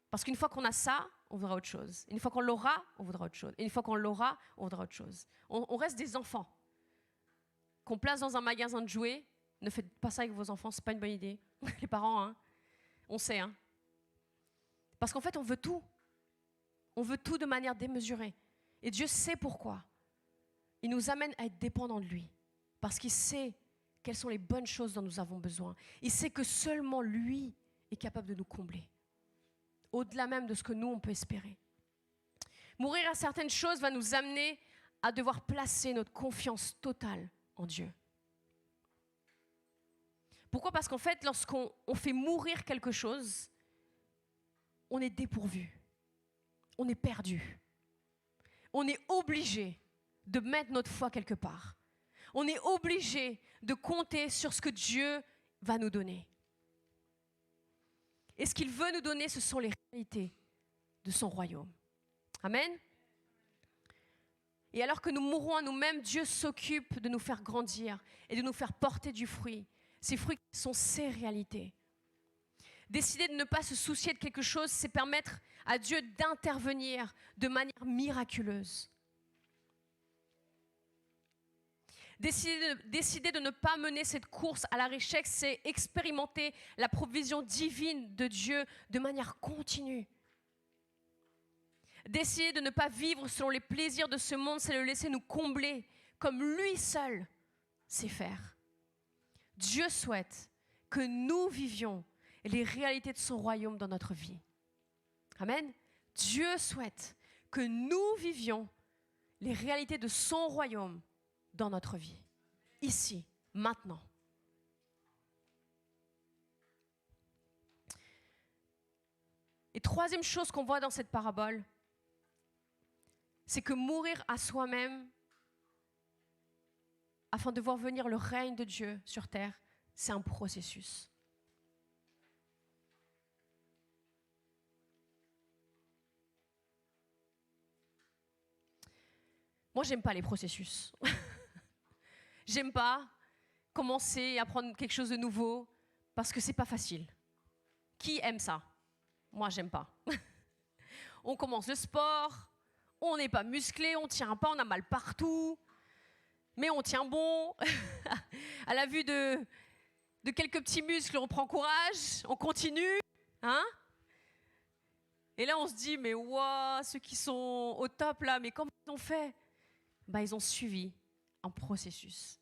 Parce qu'une fois qu'on a ça, on voudra autre chose. Une fois qu'on l'aura, on voudra autre chose. Et une fois qu'on l'aura, on voudra autre chose. On reste des enfants. Qu'on place dans un magasin de jouets, ne faites pas ça avec vos enfants, c'est pas une bonne idée. Les parents, hein, on sait. Hein. Parce qu'en fait, on veut tout. On veut tout de manière démesurée. Et Dieu sait pourquoi. Il nous amène à être dépendants de lui. Parce qu'il sait quelles sont les bonnes choses dont nous avons besoin. Il sait que seulement lui est capable de nous combler. Au-delà même de ce que nous, on peut espérer. Mourir à certaines choses va nous amener à devoir placer notre confiance totale en Dieu. Pourquoi ? Parce qu'en fait, lorsqu'on fait mourir quelque chose, on est dépourvu, on est perdu. On est obligé de mettre notre foi quelque part. On est obligé de compter sur ce que Dieu va nous donner. Et ce qu'il veut nous donner, ce sont les réalités de son royaume. Amen. Et alors que nous mourrons à nous-mêmes, Dieu s'occupe de nous faire grandir et de nous faire porter du fruit. Ces fruits sont ses réalités. Décider de ne pas se soucier de quelque chose, c'est permettre à Dieu d'intervenir de manière miraculeuse. Décider de ne pas mener cette course à la richesse, c'est expérimenter la provision divine de Dieu de manière continue. Décider de ne pas vivre selon les plaisirs de ce monde, c'est le laisser nous combler comme lui seul sait faire. Dieu souhaite que nous vivions les réalités de son royaume dans notre vie. Amen. Dieu souhaite que nous vivions les réalités de son royaume dans notre vie. Ici, maintenant. Et troisième chose qu'on voit dans cette parabole, c'est que mourir à soi-même afin de voir venir le règne de Dieu sur terre, c'est un processus. Moi, j'aime pas les processus. J'aime pas commencer à apprendre quelque chose de nouveau parce que c'est pas facile. Qui aime ça ? Moi, j'aime pas. On commence le sport, on n'est pas musclé, on tient pas, on a mal partout, mais on tient bon. À la vue de quelques petits muscles, on prend courage, on continue, hein ? Et là, on se dit, mais waouh, ceux qui sont au top là, mais comment ils ont fait ? Ben, ils ont suivi un processus.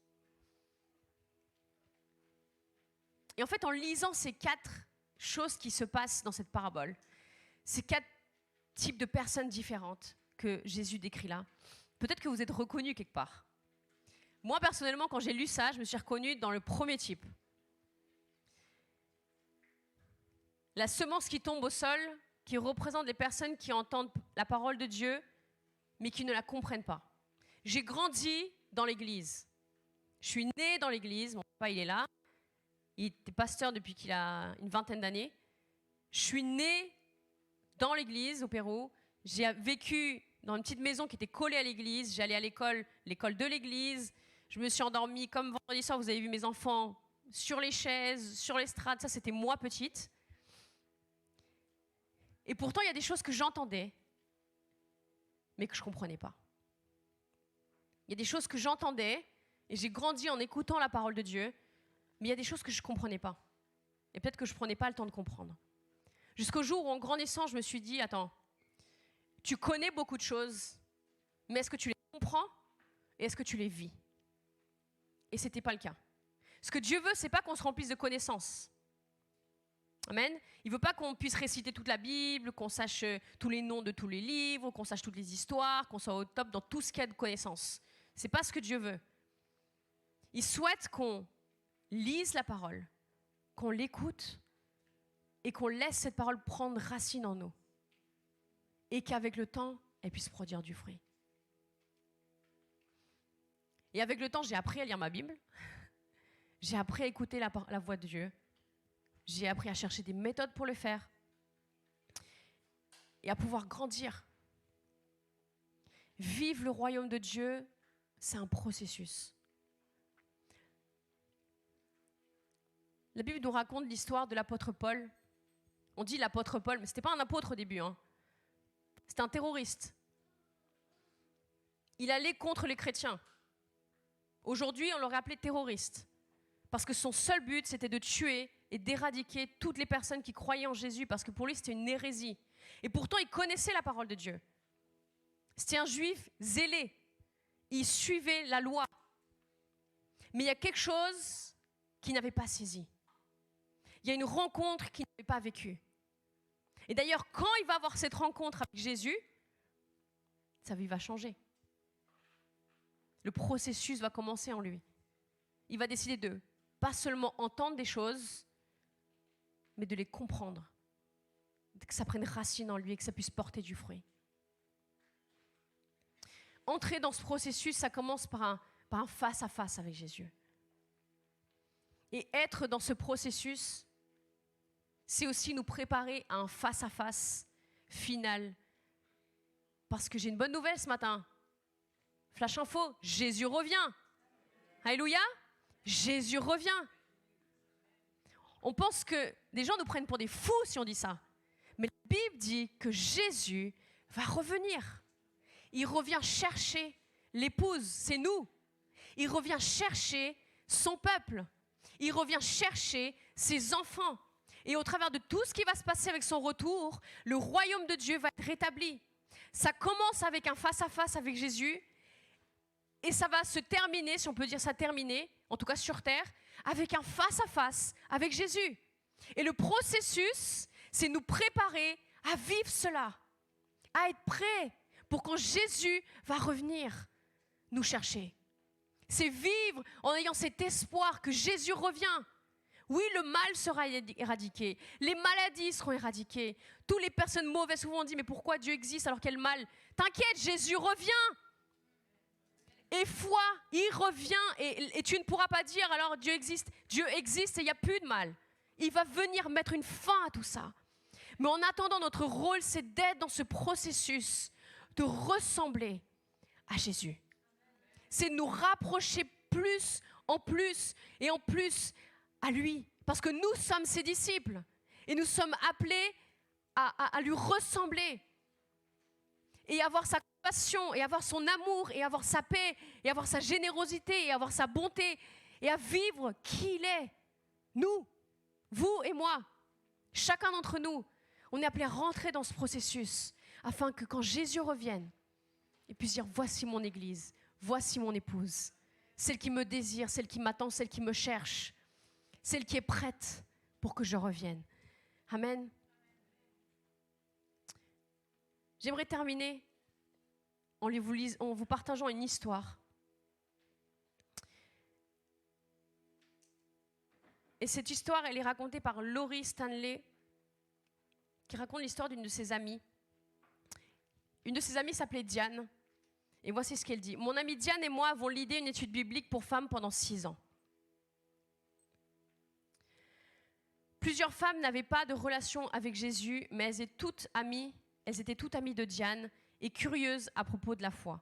Et en fait, en lisant ces 4 choses qui se passent dans cette parabole, ces 4 types de personnes différentes que Jésus décrit là, peut-être que vous êtes reconnus quelque part. Moi, personnellement, quand j'ai lu ça, je me suis reconnue dans le premier type. La semence qui tombe au sol, qui représente les personnes qui entendent la parole de Dieu, mais qui ne la comprennent pas. J'ai grandi dans l'église. Je suis née dans l'église. Mon papa, il est là. Il était pasteur depuis qu'il a une vingtaine d'années. Je suis née dans l'église au Pérou. J'ai vécu dans une petite maison qui était collée à l'église. J'allais à l'école de l'église. Je me suis endormie comme vendredi soir. Vous avez vu mes enfants sur les chaises, sur l'estrade. Ça, c'était moi petite. Et pourtant, il y a des choses que j'entendais, mais que je ne comprenais pas. Il y a des choses que j'entendais, et j'ai grandi en écoutant la parole de Dieu, mais il y a des choses que je ne comprenais pas. Et peut-être que je ne prenais pas le temps de comprendre. Jusqu'au jour où, en grandissant, je me suis dit, attends, tu connais beaucoup de choses, mais est-ce que tu les comprends et est-ce que tu les vis ? Et ce n'était pas le cas. Ce que Dieu veut, ce n'est pas qu'on se remplisse de connaissances. Amen. Il ne veut pas qu'on puisse réciter toute la Bible, qu'on sache tous les noms de tous les livres, qu'on sache toutes les histoires, qu'on soit au top dans tout ce qu'il y a de connaissances. Ce n'est pas ce que Dieu veut. Il souhaite qu'on lise la parole, qu'on l'écoute et qu'on laisse cette parole prendre racine en nous. Et qu'avec le temps, elle puisse produire du fruit. Et avec le temps, j'ai appris à lire ma Bible. J'ai appris à écouter la voix de Dieu. J'ai appris à chercher des méthodes pour le faire. Et à pouvoir grandir. Vivre le royaume de Dieu, c'est un processus. La Bible nous raconte l'histoire de l'apôtre Paul. On dit l'apôtre Paul, mais ce n'était pas un apôtre au début. C'était un terroriste. Il allait contre les chrétiens. Aujourd'hui, on l'aurait appelé terroriste. Parce que son seul but, c'était de tuer et d'éradiquer toutes les personnes qui croyaient en Jésus, parce que pour lui, c'était une hérésie. Et pourtant, il connaissait la parole de Dieu. C'était un juif zélé. Il suivait la loi. Mais il y a quelque chose qu'il n'avait pas saisi. Il y a une rencontre qu'il n'avait pas vécue. Et d'ailleurs, quand il va avoir cette rencontre avec Jésus, sa vie va changer. Le processus va commencer en lui. Il va décider de pas seulement entendre des choses, mais de les comprendre, que ça prenne racine en lui et que ça puisse porter du fruit. Entrer dans ce processus, ça commence par un face-à-face avec Jésus. Et être dans ce processus, c'est aussi nous préparer à un face-à-face final. Parce que j'ai une bonne nouvelle ce matin. Flash info, Jésus revient. Alléluia, Jésus revient. On pense que des gens nous prennent pour des fous si on dit ça. Mais la Bible dit que Jésus va revenir. Il revient chercher l'épouse, c'est nous. Il revient chercher son peuple. Il revient chercher ses enfants. Et au travers de tout ce qui va se passer avec son retour, le royaume de Dieu va être rétabli. Ça commence avec un face-à-face avec Jésus et ça va se terminer, si on peut dire ça terminer, en tout cas sur terre, avec un face-à-face avec Jésus. Et le processus, c'est nous préparer à vivre cela, à être prêts pour quand Jésus va revenir nous chercher. C'est vivre en ayant cet espoir que Jésus revient. Oui, le mal sera éradiqué, les maladies seront éradiquées. Toutes les personnes mauvaises souvent disent, mais pourquoi Dieu existe alors quel mal? T'inquiète, Jésus revient. Et foi, il revient et tu ne pourras pas dire alors Dieu existe et il n'y a plus de mal. Il va venir mettre une fin à tout ça. Mais en attendant, notre rôle, c'est d'être dans ce processus de ressembler à Jésus. C'est de nous rapprocher plus en plus et en plus à lui. Parce que nous sommes ses disciples et nous sommes appelés à lui ressembler et avoir sa compassion et avoir son amour et avoir sa paix et avoir sa générosité et avoir sa bonté et à vivre qui il est. Nous, vous et moi, chacun d'entre nous, on est appelé à rentrer dans ce processus afin que quand Jésus revienne, il puisse dire voici mon église, voici mon épouse, celle qui me désire, celle qui m'attend, celle qui me cherche, celle qui est prête pour que je revienne. Amen. J'aimerais terminer en vous partageant une histoire. Et cette histoire, elle est racontée par Laurie Stanley, qui raconte l'histoire d'une de ses amies. Une de ses amies s'appelait Diane. Et voici ce qu'elle dit. Mon amie Diane et moi avons l'idée une étude biblique pour femmes pendant 6 ans. Plusieurs femmes n'avaient pas de relation avec Jésus, mais elles étaient toutes amies de Diane et curieuses à propos de la foi.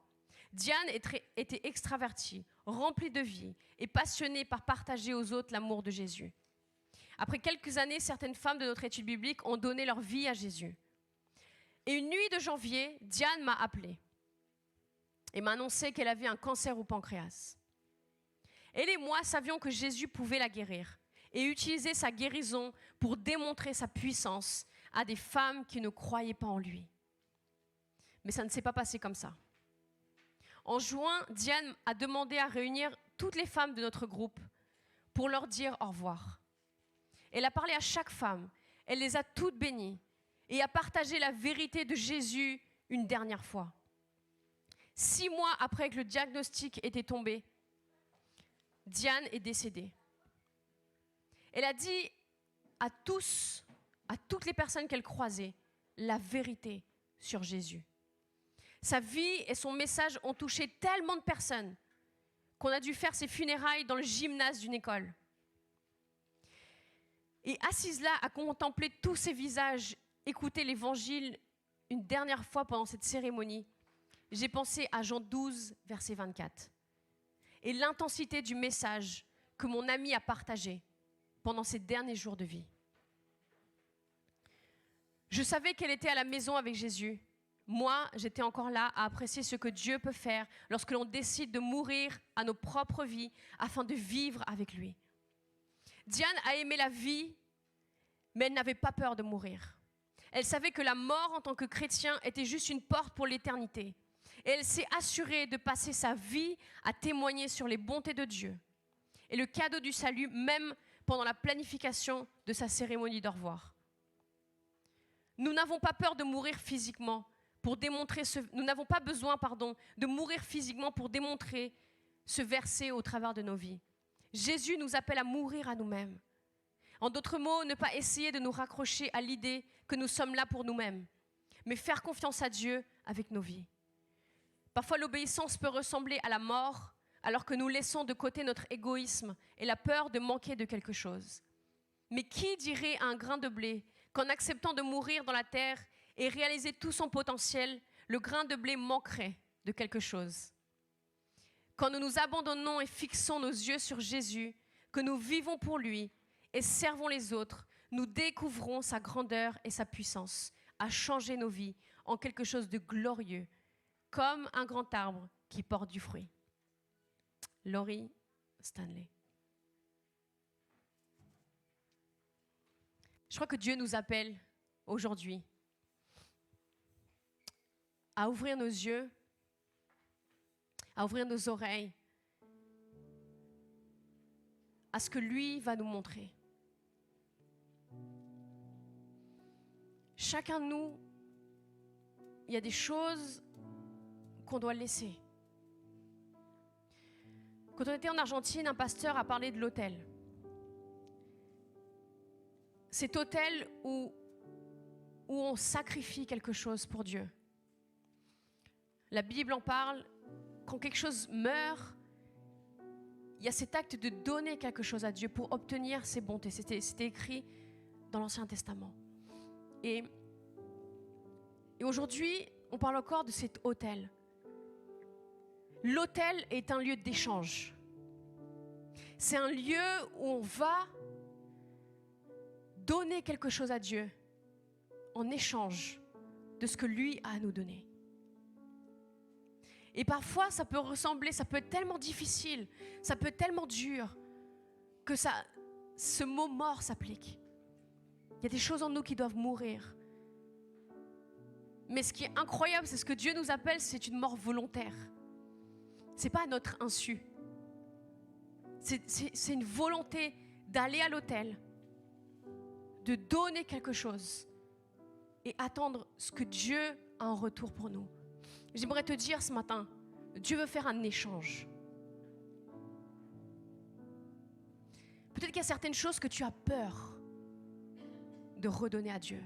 Diane était extravertie, remplie de vie et passionnée par partager aux autres l'amour de Jésus. Après quelques années, certaines femmes de notre étude biblique ont donné leur vie à Jésus. Et une nuit de janvier, Diane m'a appelée et m'a annoncé qu'elle avait un cancer au pancréas. Elle et moi savions que Jésus pouvait la guérir et utiliser sa guérison pour démontrer sa puissance à des femmes qui ne croyaient pas en lui. Mais ça ne s'est pas passé comme ça. En juin, Diane a demandé à réunir toutes les femmes de notre groupe pour leur dire au revoir. Elle a parlé à chaque femme, elle les a toutes bénies et a partagé la vérité de Jésus une dernière fois. 6 mois après que le diagnostic était tombé, Diane est décédée. Elle a dit à toutes les personnes qu'elle croisait, la vérité sur Jésus. Sa vie et son message ont touché tellement de personnes qu'on a dû faire ses funérailles dans le gymnase d'une école. Et assise là à contempler tous ces visages, écouter l'évangile une dernière fois pendant cette cérémonie, j'ai pensé à Jean 12, verset 24. Et l'intensité du message que mon amie a partagé pendant ses derniers jours de vie. Je savais qu'elle était à la maison avec Jésus. Moi, j'étais encore là à apprécier ce que Dieu peut faire lorsque l'on décide de mourir à nos propres vies afin de vivre avec lui. Diane a aimé la vie, mais elle n'avait pas peur de mourir. Elle savait que la mort en tant que chrétien était juste une porte pour l'éternité. Et elle s'est assurée de passer sa vie à témoigner sur les bontés de Dieu et le cadeau du salut, même pendant la planification de sa cérémonie d'au revoir. Nous n'avons pas peur de mourir physiquement nous n'avons pas besoin, de mourir physiquement pour démontrer ce verset au travers de nos vies. Jésus nous appelle à mourir à nous-mêmes. En d'autres mots, ne pas essayer de nous raccrocher à l'idée que nous sommes là pour nous-mêmes, mais faire confiance à Dieu avec nos vies. Parfois, l'obéissance peut ressembler à la mort, alors que nous laissons de côté notre égoïsme et la peur de manquer de quelque chose. Mais qui dirait à un grain de blé qu'en acceptant de mourir dans la terre et réaliser tout son potentiel, le grain de blé manquerait de quelque chose? Quand nous nous abandonnons et fixons nos yeux sur Jésus, que nous vivons pour lui et servons les autres, nous découvrons sa grandeur et sa puissance à changer nos vies en quelque chose de glorieux, comme un grand arbre qui porte du fruit. Laurie Stanley. Je crois que Dieu nous appelle aujourd'hui à ouvrir nos yeux, à ouvrir nos oreilles, à ce que lui va nous montrer. Chacun de nous, il y a des choses qu'on doit laisser. Quand on était en Argentine, un pasteur a parlé de l'autel. Cet autel où on sacrifie quelque chose pour Dieu. La Bible en parle. Quand quelque chose meurt, il y a cet acte de donner quelque chose à Dieu pour obtenir ses bontés. C'était écrit dans l'Ancien Testament. Et aujourd'hui, on parle encore de cet autel. L'autel est un lieu d'échange. C'est un lieu où on va donner quelque chose à Dieu en échange de ce que lui a à nous donner. Et parfois, ça peut ressembler, ça peut être tellement difficile, ça peut être tellement dur que ce mot mort s'applique. Il y a des choses en nous qui doivent mourir. Mais ce qui est incroyable, c'est ce que Dieu nous appelle, c'est une mort volontaire. C'est pas à notre insu. C'est une volonté d'aller à l'autel, de donner quelque chose et attendre ce que Dieu a en retour pour nous. J'aimerais te dire ce matin, Dieu veut faire un échange. Peut-être qu'il y a certaines choses que tu as peur de redonner à Dieu.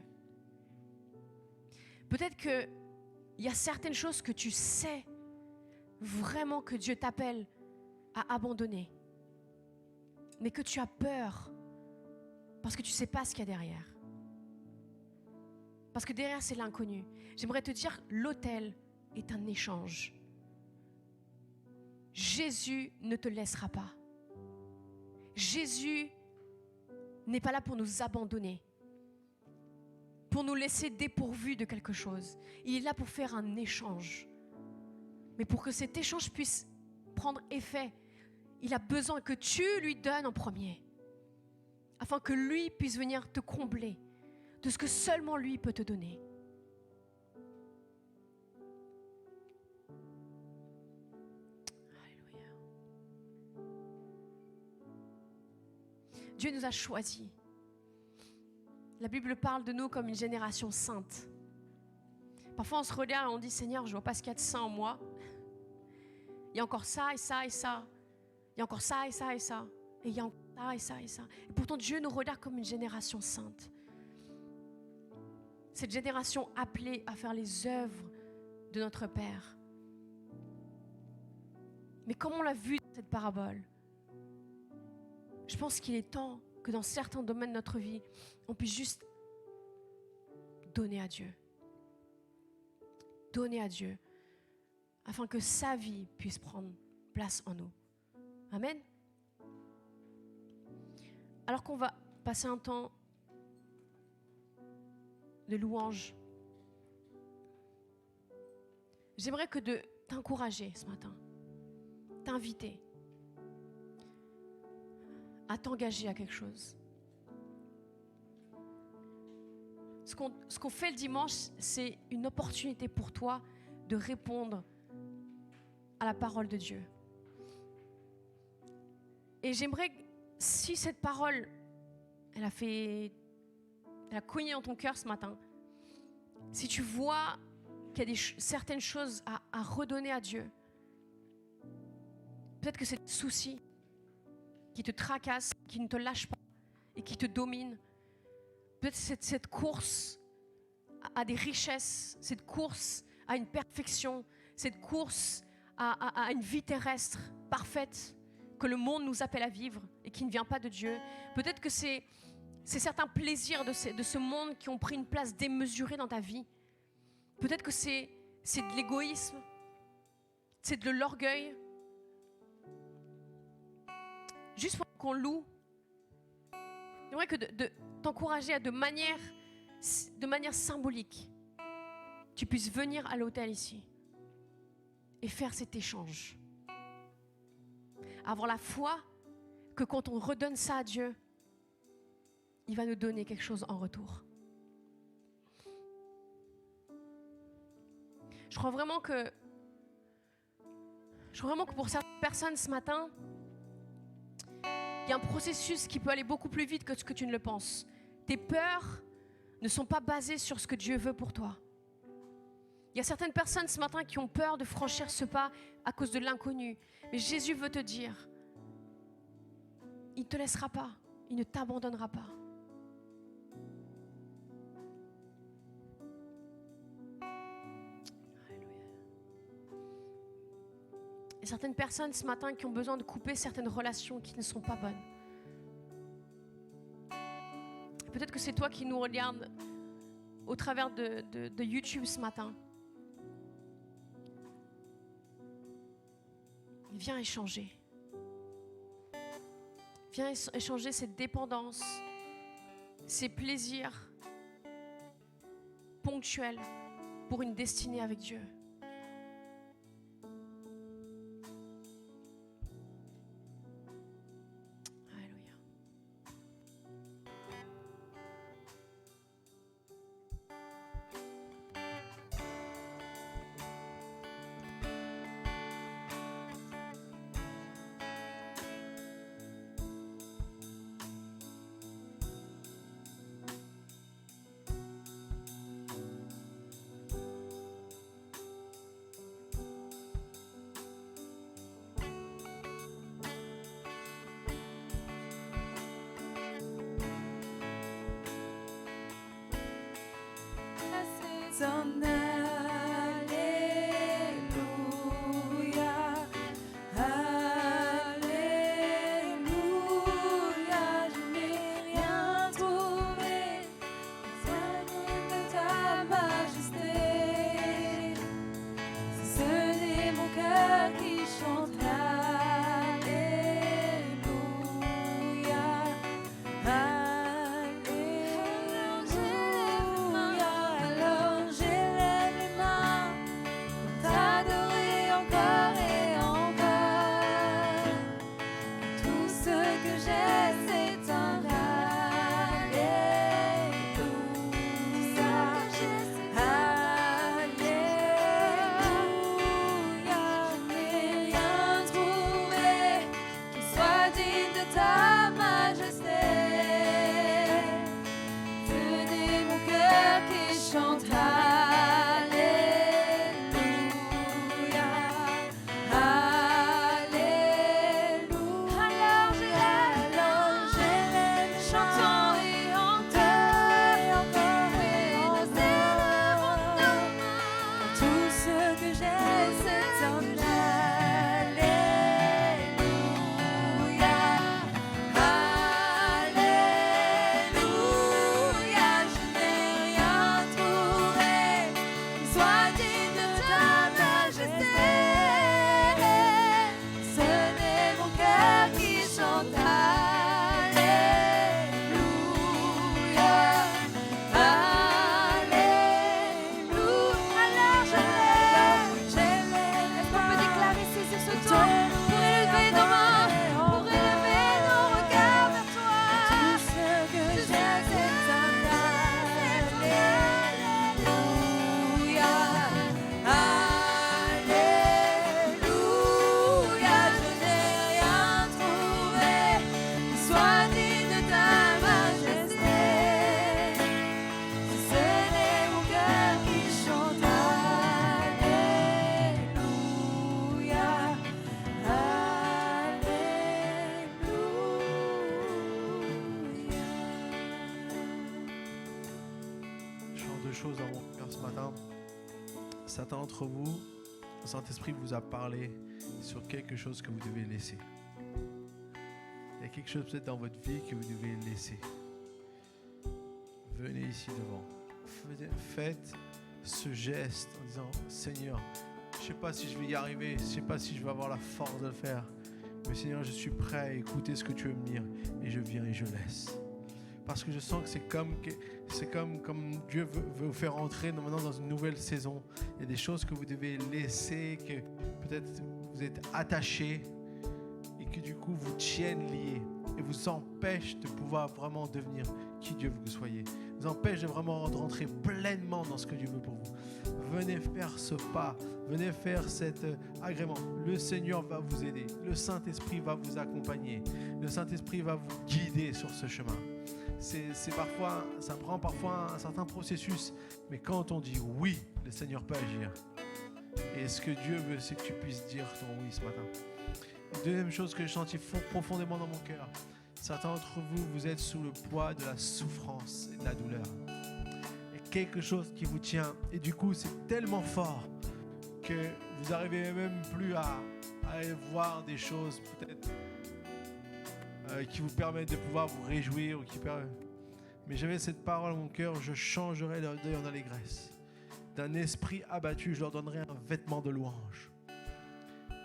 Peut-être qu'il y a certaines choses que tu sais vraiment que Dieu t'appelle à abandonner, mais que tu as peur parce que tu ne sais pas ce qu'il y a derrière. Parce que derrière, c'est l'inconnu. J'aimerais te dire, l'autel est un échange. Jésus ne te laissera pas. Jésus n'est pas là pour nous abandonner, pour nous laisser dépourvus de quelque chose. Il est là pour faire un échange. Mais pour que cet échange puisse prendre effet, il a besoin que tu lui donnes en premier, afin que lui puisse venir te combler de ce que seulement lui peut te donner. Alléluia. Dieu nous a choisis. La Bible parle de nous comme une génération sainte. Parfois on se regarde et on dit, Seigneur, je ne vois pas ce qu'il y a de saint en moi. Il y a encore ça et ça et ça. Il y a encore ça et ça et ça. Et il y a encore ça et ça et ça. Et pourtant Dieu nous regarde comme une génération sainte. Cette génération appelée à faire les œuvres de notre Père. Mais comme on l'a vu dans cette parabole, je pense qu'il est temps que dans certains domaines de notre vie, on puisse juste donner à Dieu. Donner à Dieu, afin que sa vie puisse prendre place en nous. Amen. Alors qu'on va passer un temps de louange, j'aimerais que de t'encourager ce matin, t'inviter à t'engager à quelque chose. Ce qu'on fait le dimanche, c'est une opportunité pour toi de répondre à la parole de Dieu. Et j'aimerais, si cette parole, elle a cogné dans ton cœur ce matin, si tu vois qu'il y a certaines choses à redonner à Dieu. Peut-être que c'est des soucis qui te tracassent, qui ne te lâchent pas et qui te dominent. Peut-être que c'est cette course à des richesses, cette course à une perfection, cette course à une vie terrestre parfaite que le monde nous appelle à vivre et qui ne vient pas de Dieu. Peut-être que c'est certains plaisirs de ce monde qui ont pris une place démesurée dans ta vie. Peut-être que c'est de l'égoïsme, c'est de l'orgueil. Juste pour qu'on loue, j'aimerais que de t'encourager à de manière symbolique, tu puisses venir à l'autel ici et faire cet échange. Avoir la foi que quand on redonne ça à Dieu, il va nous donner quelque chose en retour. Je crois vraiment que pour certaines personnes ce matin, il y a un processus qui peut aller beaucoup plus vite que ce que tu ne le penses. Tes peurs ne sont pas basées sur ce que Dieu veut pour toi. Il y a certaines personnes ce matin qui ont peur de franchir ce pas à cause de l'inconnu. Mais Jésus veut te dire, il ne te laissera pas, il ne t'abandonnera pas. Alléluia. Il y a certaines personnes ce matin qui ont besoin de couper certaines relations qui ne sont pas bonnes. Peut-être que c'est toi qui nous regardes au travers de YouTube ce matin. Viens échanger. Viens échanger cette dépendance, ces plaisirs ponctuels pour une destinée avec Dieu. Alléluia. Ton Alléluia, Alléluia, je n'ai rien trouvé, digne de ta majesté. Si ce n'est mon cœur qui chante Alléluia, Alléluia, alors j'élève deux choses dans mon cœur ce matin. Certains d'entre vous, le Saint-Esprit vous a parlé sur quelque chose que vous devez laisser. Il y a quelque chose peut-être dans votre vie que vous devez laisser. Venez ici devant. Faites ce geste en disant « Seigneur, je ne sais pas si je vais y arriver, je ne sais pas si je vais avoir la force de le faire, mais Seigneur, je suis prêt à écouter ce que tu veux me dire et je viens et je laisse. » Parce que je sens que c'est comme Dieu veut vous faire entrer maintenant dans une nouvelle saison. Il y a des choses que vous devez laisser, que peut-être vous êtes attachés et que du coup vous tiennent liés et vous empêchent de pouvoir vraiment devenir qui Dieu veut que vous soyez. Vous empêche de vraiment rentrer pleinement dans ce que Dieu veut pour vous. Venez faire ce pas, venez faire cet agrément. Le Seigneur va vous aider, le Saint-Esprit va vous accompagner, le Saint-Esprit va vous guider sur ce chemin. Ça prend parfois un certain processus, mais quand on dit oui, le Seigneur peut agir. Et ce que Dieu veut, c'est que tu puisses dire ton oui ce matin. La deuxième chose que j'ai senti profondément dans mon cœur, certains d'entre vous, vous êtes sous le poids de la souffrance et de la douleur. Il y a quelque chose qui vous tient. Et du coup, c'est tellement fort que vous n'arrivez même plus à aller voir des choses peut-être qui vous permettent de pouvoir vous réjouir. Mais j'avais cette parole dans mon cœur, je changerai leur deuil en allégresse. D'un esprit abattu, je leur donnerai un vêtement de louange.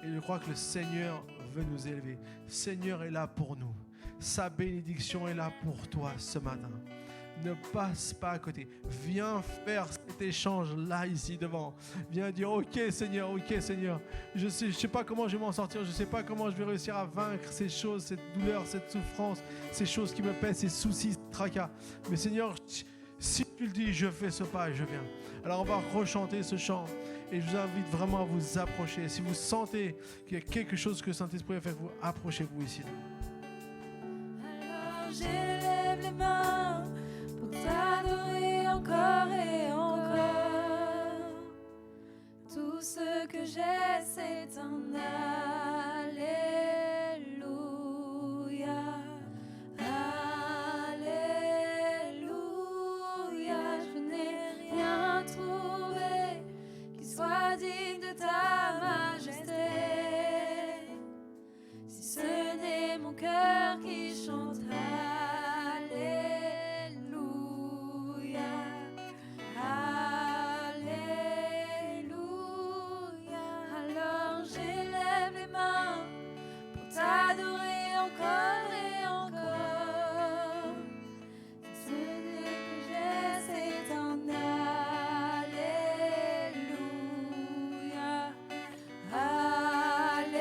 Et je crois que le Seigneur veut nous élever. Le Seigneur est là pour nous. Sa bénédiction est là pour toi ce matin. Ne passe pas à côté. Viens faire cet échange là, ici devant. Viens dire ok Seigneur. Je sais pas comment je vais m'en sortir. Je sais pas comment je vais réussir à vaincre ces choses, cette douleur, cette souffrance, ces choses qui me pèsent, ces soucis, ces tracas. Mais Seigneur, si tu le dis, je fais ce pas et je viens. Alors on va rechanter ce chant. Et je vous invite vraiment à vous approcher. Si vous sentez qu'il y a quelque chose que le Saint-Esprit a fait pour vous, approchez-vous ici. Alors j'élève les mains pour t'adorer encore et encore. Tout ce que j'ai, c'est un Alléluia. Alléluia. Je n'ai rien trouvé qui soit digne de ta majesté. Si ce n'est mon cœur qui chante Alléluia, Alléluia. Alors j'élève les mains pour t'adorer encore et encore. Si ce n'est que j'ai, c'est un Alléluia, Alléluia.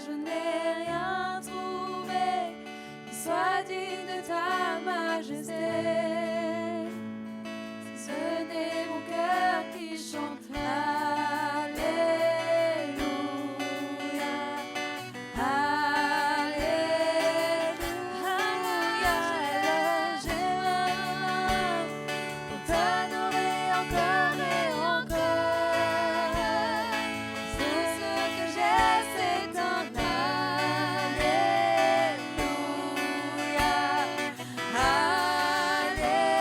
Je n'ai rien trouvé qui soit digne de ta majesté. Si ce n'est mon cœur qui chante Alléluia, Alléluia. Alors j'élève pour t'adorer encore et encore. Tout ce que j'ai, c'est un Alléluia, Alléluia.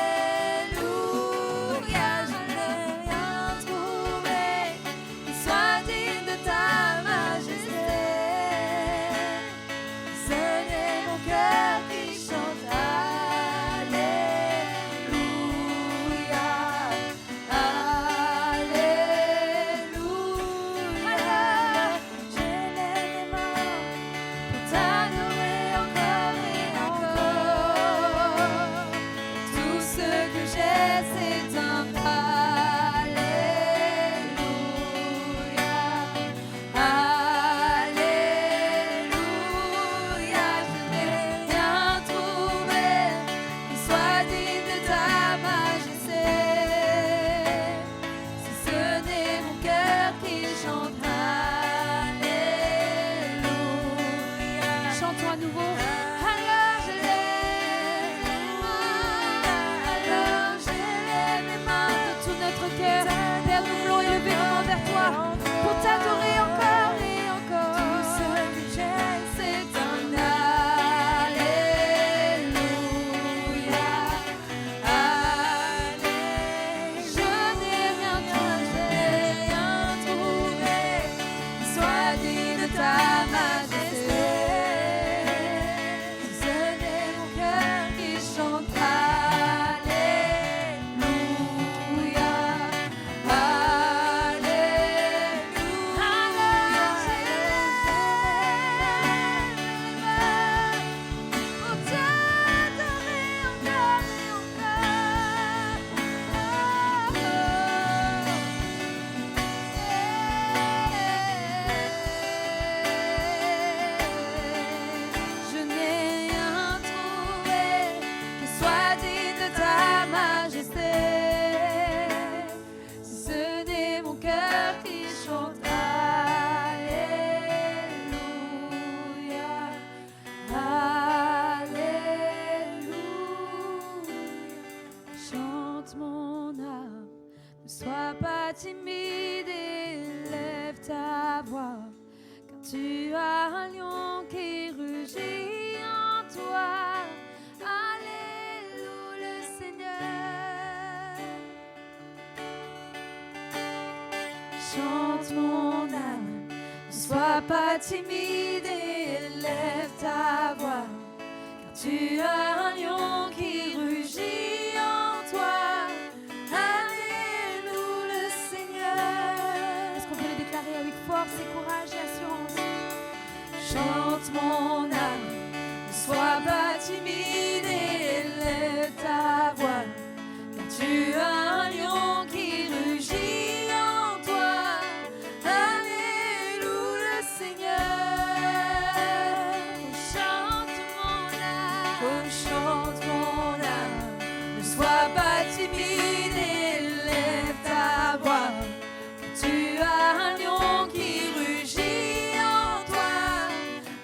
sois pas timide et lève ta voix, car tu as un lion qui rugit en toi. Alléluia le Seigneur. Chante mon âme, ne sois pas timide et lève ta voix, car tu as un lion qui rugit en toi. Alléluia le Seigneur. Est-ce qu'on peut le déclarer avec force et courage et assurance? Chante mon âme, ne sois pas timide et lève ta voix, car tu as un lion qui rugit en toi. Alléluia le Seigneur. Chante mon âme, oh chante mon âme, ne sois pas timide et lève ta voix, car tu as un lion qui rugit en toi.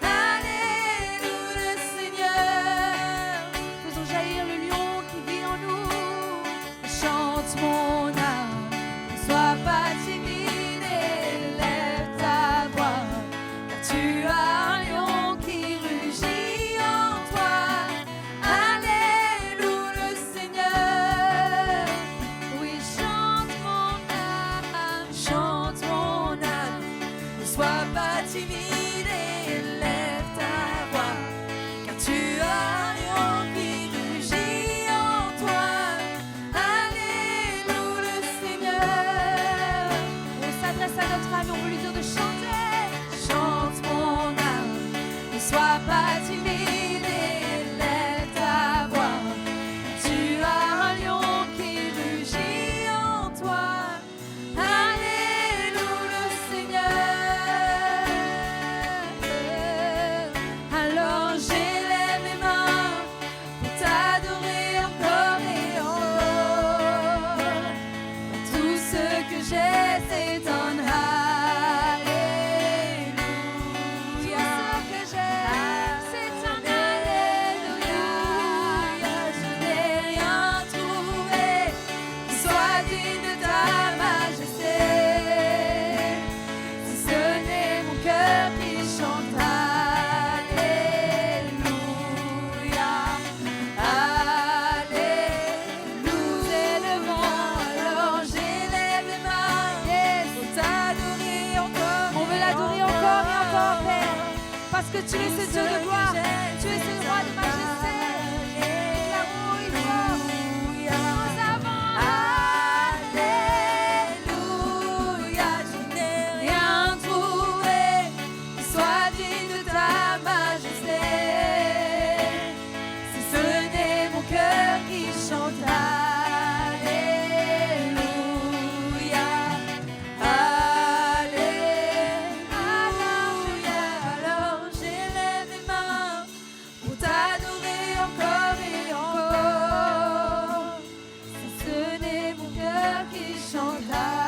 Alléluia le Seigneur. Faisons jaillir le lion qui vit en nous. Chante mon âme, ne sois pas timide et lève ta voix, car tu as un lion qui rugit en toi. Alléluia le Seigneur. Oui, chante mon âme, ne sois pas timide et lève ta voix, car tu as un lion qui rugit en toi. Alléluia le Seigneur. On s'adresse à notre âme et on veut lui dire de chanter. Chante mon âme, ne sois pas timide et lève ta voix, tu as un lion qui rugit en toi. Alléluia le Seigneur. Alors j'élève mes mains pour t'adorer encore et encore. Tout ce que j'ai, c'est un alléluia. Tout ce que j'ai, c'est un alléluia. Je n'ai rien trouvé qui soit digne de ta majesté, si ce n'est mon cœur qui chante alléluia. Alléluia. Nous élevons, alors j'élève les mains pour t'adorer encore. On veut l'adorer encore et encore, Père, parce que tu es ce Dieu de gloire, tu es ce roi de majesté. Déclarons une fois, nous avons alléluia. Je n'ai rien trouvé qui soit digne de ta majesté, si ce n'est mon cœur qui chante alléluia. Alléluia. Alors j'élève mes mains pour t'adorer encore et encore, si ce n'est mon cœur qui chante alléluia.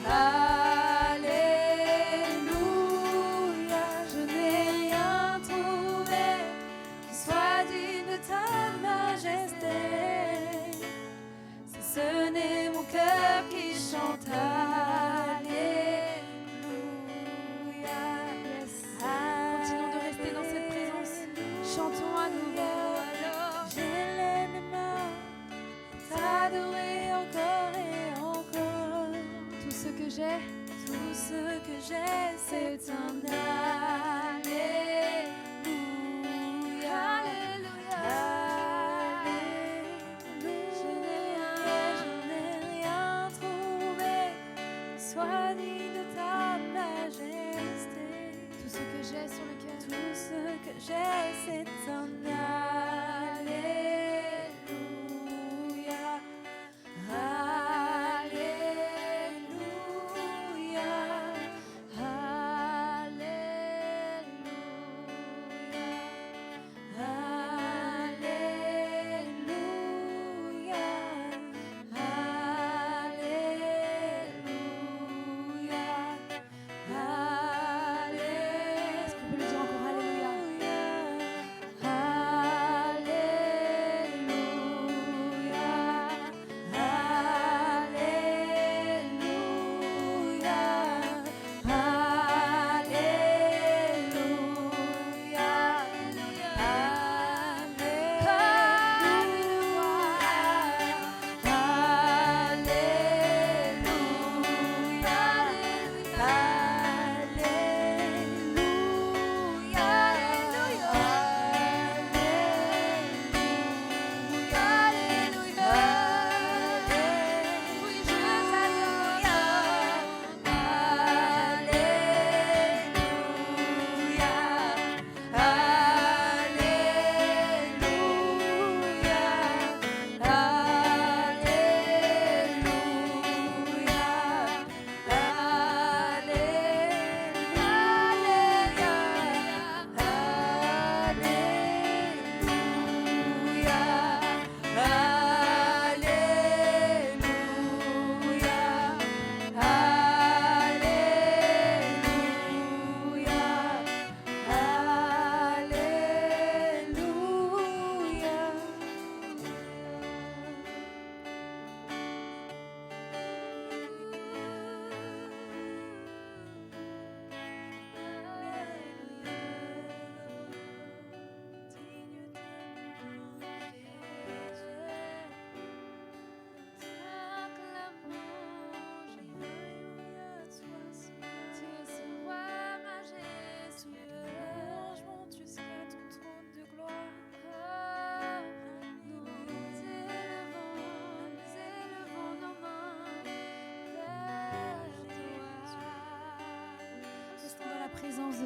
Alléluia. Je n'ai rien trouvé qui soit digne de ta majesté, si ce n'est mon cœur qui chante alléluia. Continuons de rester dans cette présence. Chantons à nouveau. Alors j'élève mes mains pour t'adorer encore et encore. Tout ce que j'ai, c'est un alléluia. Alléluia. Je n'ai rien trouvé qui soit digne de ta majesté. Tout ce que j'ai sur le cœur, tout ce que j'ai, c'est un alléluia. Est-ce qu'on peut le dire encore alléluia?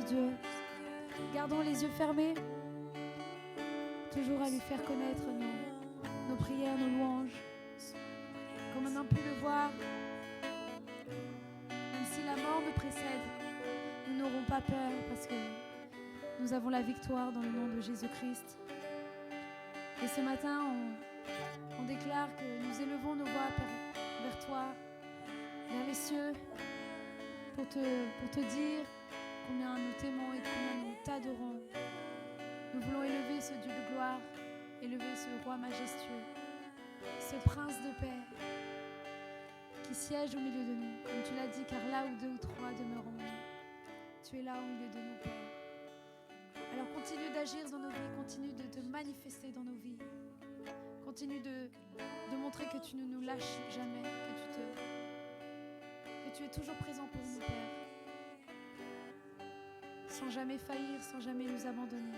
Dieu. Gardons les yeux fermés, toujours à lui faire connaître nos prières, nos louanges. Comme on a pu le voir, même si la mort nous précède, nous n'aurons pas peur parce que nous avons la victoire dans le nom de Jésus-Christ. Et ce matin, on déclare que nous élevons nos voix vers toi, vers les cieux, pour te dire combien nous t'aimons et combien nous t'adorons. Nous voulons élever ce Dieu de gloire, élever ce roi majestueux, ce prince de paix qui siège au milieu de nous. Comme tu l'as dit, car là où 2 ou 3 demeurent en nous, tu es là au milieu de nous, Père. Alors continue d'agir dans nos vies, continue de te manifester dans nos vies. Continue de montrer que tu ne nous lâches jamais, que tu es toujours présent pour nous, Père. Sans jamais faillir, sans jamais nous abandonner.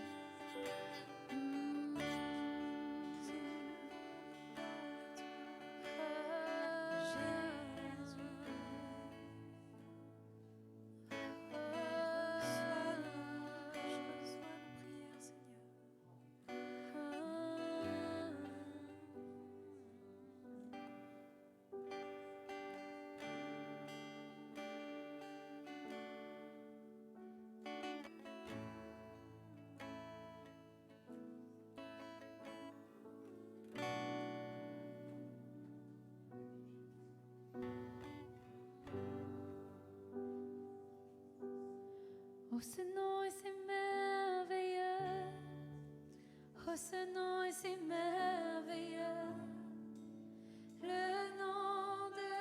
Oh, ce nom est si merveilleux. Oh, ce nom est si merveilleux. Le nom de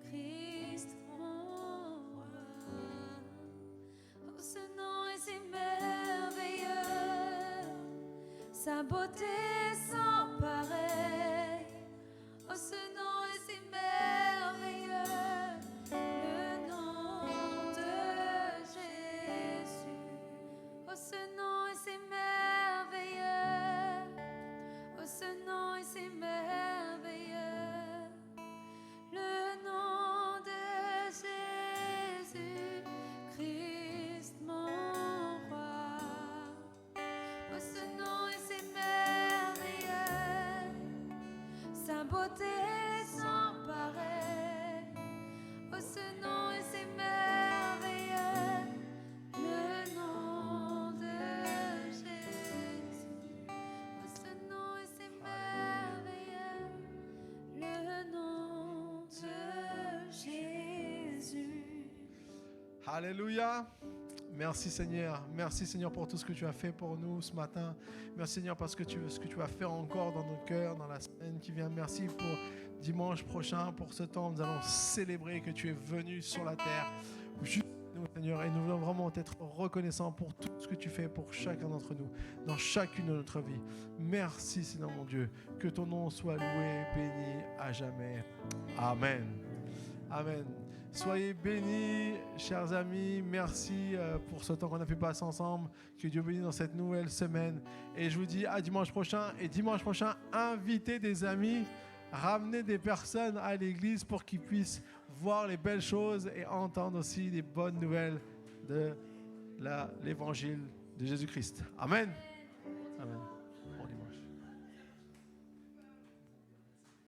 Jésus-Christ, mon roi. Oh, ce nom est si merveilleux. Sa beauté sans pareil. Oh, ce nom est si merveilleux. Ce nom est si merveilleux, oh ce nom est si merveilleux, le nom de Jésus-Christ mon roi. Oh ce nom est si merveilleux, sa beauté sans pareil. Oh ce nom est si merveilleux, le nom de Jésus. Oh, ce nom est si merveilleux, le nom de Jésus. Alléluia. Merci Seigneur. Merci Seigneur pour tout ce que tu as fait pour nous ce matin. Merci Seigneur parce que ce que tu vas faire encore dans nos cœurs, dans la semaine qui vient. Merci pour dimanche prochain, pour ce temps où nous allons célébrer que tu es venu sur la terre. Juste nous Seigneur, et nous voulons vraiment être reconnaissants pour tout ce que tu fais pour chacun d'entre nous, dans chacune de notre vie. Merci Seigneur mon Dieu. Que ton nom soit loué, béni à jamais. Amen. Amen. Soyez bénis, chers amis. Merci pour ce temps qu'on a pu passer ensemble. Que Dieu bénisse dans cette nouvelle semaine. Et je vous dis à dimanche prochain. Et dimanche prochain, invitez des amis, ramenez des personnes à l'église pour qu'ils puissent voir les belles choses et entendre aussi les bonnes nouvelles de l'évangile de Jésus-Christ. Amen. Amen.